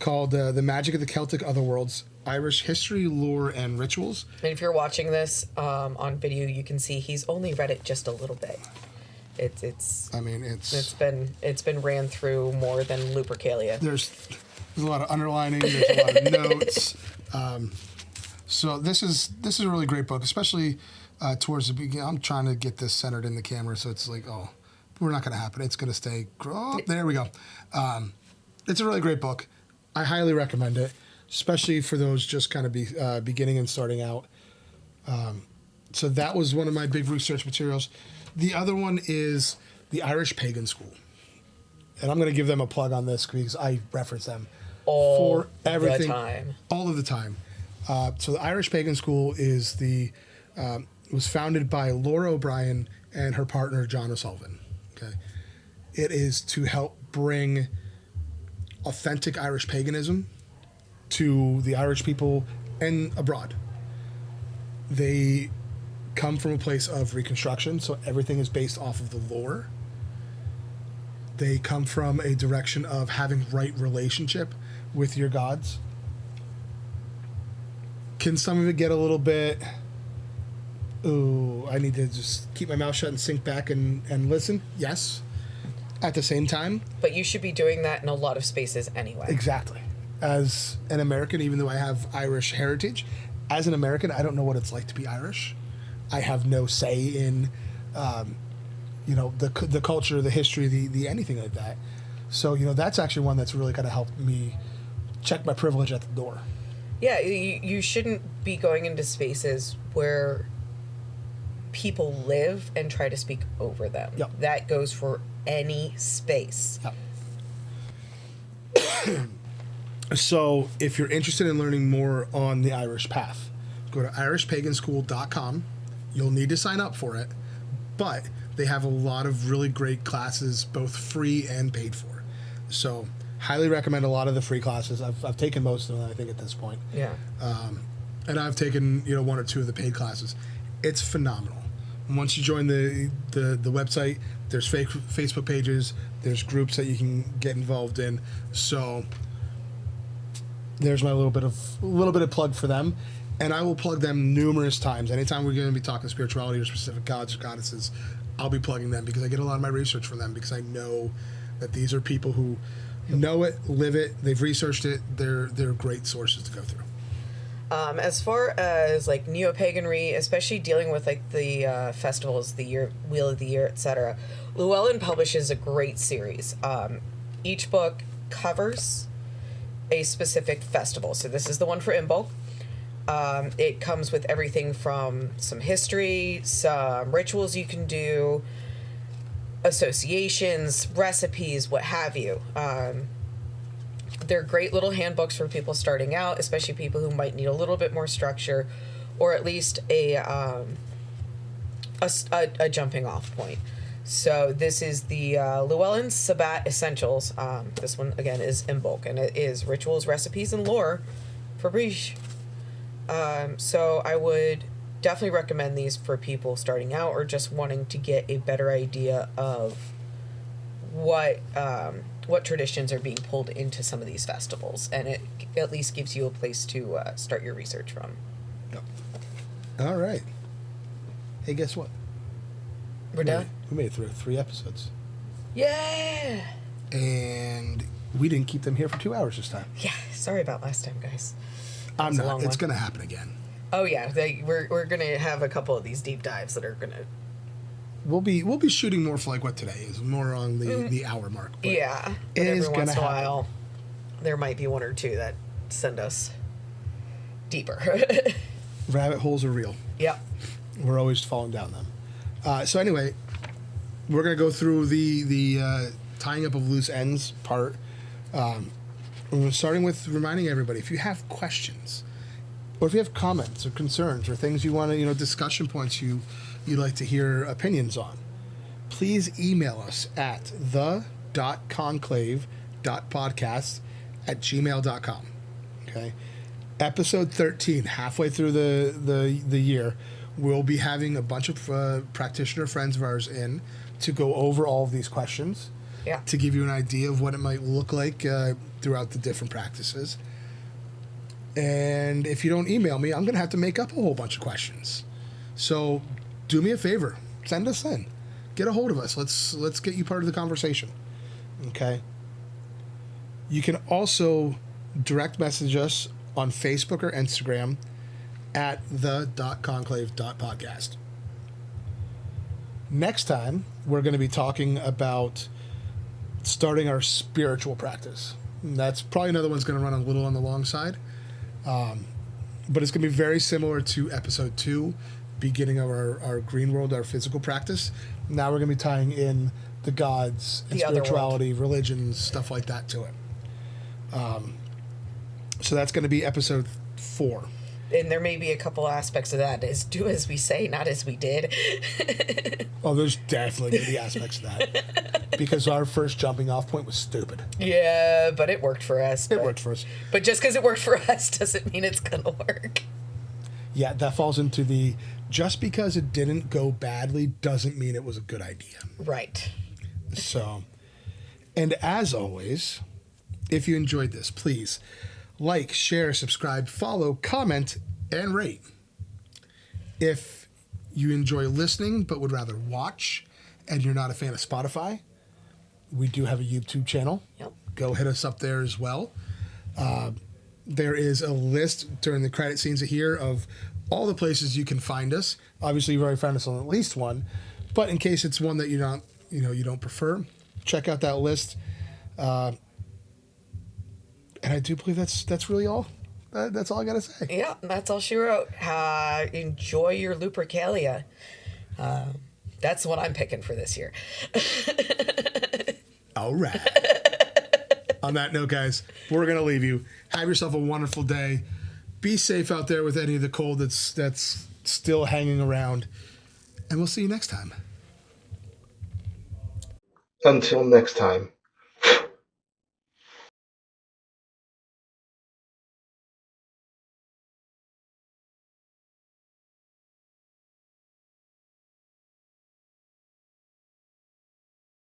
called The Magic of the Celtic Otherworlds, Irish History, Lore, and Rituals. And if you're watching this on video, you can see he's only read it just a little bit. It's been ran through more than Lupercalia. There's a lot of underlining. There's a lot of notes. So this is a really great book, especially towards the beginning. I'm trying to get this centered in the camera, so it's we're not going to happen. It's going to stay. Oh, there we go. It's a really great book. I highly recommend it, especially for those just kind of beginning and starting out. So that was one of my big research materials. The other one is the Irish Pagan School. And I'm going to give them a plug on this because I reference them all for everything, the time. all of the time. So the Irish Pagan School is was founded by Laura O'Brien and her partner John O'Sullivan. Okay, it is to help bring authentic Irish paganism to the Irish people and abroad. They come from a place of reconstruction, so everything is based off of the lore. They come from a direction of having right relationship with your gods. Can some of it get a little bit, ooh, I need to just keep my mouth shut and sink back and listen? Yes. At the same time. But you should be doing that in a lot of spaces anyway. Exactly. As an American, even though I have Irish heritage, as an American, I don't know what it's like to be Irish. I have no say in, the culture, the history, the anything like that. So, that's actually one that's really kind of helped me check my privilege at the door. Yeah, you shouldn't be going into spaces where people live and try to speak over them. Yep. That goes for any space. Yep. So, if you're interested in learning more on the Irish path, go to irishpaganschool.com. You'll need to sign up for it, but they have a lot of really great classes, both free and paid for. So, highly recommend a lot of the free classes. I've taken most of them, I think, at this point. Yeah. And I've taken, one or two of the paid classes. It's phenomenal. Once you join the website, there's Facebook pages, there's groups that you can get involved in. So there's my little bit of plug for them, and I will plug them numerous times. Anytime we're going to be talking spirituality or specific gods or goddesses, I'll be plugging them because I get a lot of my research from them, because I know that these are people who know it, live it, they've researched it. They're great sources to go through. As far as like neo-paganry, especially dealing with like the festivals, the year, Wheel of the Year, etc., Llewellyn publishes a great series. Each book covers a specific festival. So this is the one for Imbolc. It comes with everything from some history, some rituals you can do, associations, recipes, what have you. They're great little handbooks for people starting out, especially people who might need a little bit more structure, or at least a jumping off point. So this is the Llewellyn Sabbat Essentials. This one, again, is Imbolc, and it is rituals, recipes, and lore for Breach. So I would definitely recommend these for people starting out or just wanting to get a better idea of what traditions are being pulled into some of these festivals, and it at least gives you a place to start your research from. Yep. All right. Hey, guess what? We're done? We made it through 3 episodes. Yeah! And we didn't keep them here for 2 hours this time. Yeah, sorry about last time, guys. I'm not. It's going to happen again. Oh, yeah. We're going to have a couple of these deep dives that are going to... We'll be shooting more for like what today is, more on the hour mark. But yeah. It is every once in a happen. while, there might be one or two that send us deeper. Rabbit holes are real. Yep. We're always falling down them. So anyway, we're going to go through the tying up of loose ends part. We're starting with reminding everybody, if you have questions, or if you have comments or concerns or things you want to, discussion points you'd like to hear opinions on, please email us at the.Conclave.Podcast @gmail.com. Okay. Episode 13, halfway through the year, we'll be having a bunch of practitioner friends of ours in to go over all of these questions. Yeah. To give you an idea of what it might look like throughout the different practices. And if you don't email me, I'm going to have to make up a whole bunch of questions. So do me a favor. Send us in. Get a hold of us. Let's get you part of the conversation. Okay? You can also direct message us on Facebook or Instagram at the.Conclave.Podcast. Next time, we're going to be talking about starting our spiritual practice. And that's probably another one's going to run a little on the long side. But it's going to be very similar to episode 2, beginning of our green world, our physical practice. Now we're going to be tying in the gods and The other spirituality, religions, stuff like that to it. So that's going to be episode 4. And there may be a couple aspects of that is do as we say, not as we did. Oh, there's definitely going to be aspects of that. Because our first jumping off point was stupid. Yeah, but it worked for us. It worked for us. But just because it worked for us doesn't mean it's going to work. Yeah, that falls into the just because it didn't go badly doesn't mean it was a good idea. Right. So, and as always, if you enjoyed this, please like, share, subscribe, follow, comment, and rate. If you enjoy listening but would rather watch and you're not a fan of Spotify, we do have a YouTube channel. Yep. Go hit us up there as well. There is a list during the credit scenes here of all the places you can find us. Obviously, you've already found us on at least one, but in case it's one that you don't prefer, check out that list. And I do believe that's really all. That's all I got to say. Yeah, that's all she wrote. Enjoy your Lupercalia. That's what I'm picking for this year. All right. On that note, guys, we're going to leave you. Have yourself a wonderful day. Be safe out there with any of the cold that's still hanging around. And we'll see you next time. Until next time.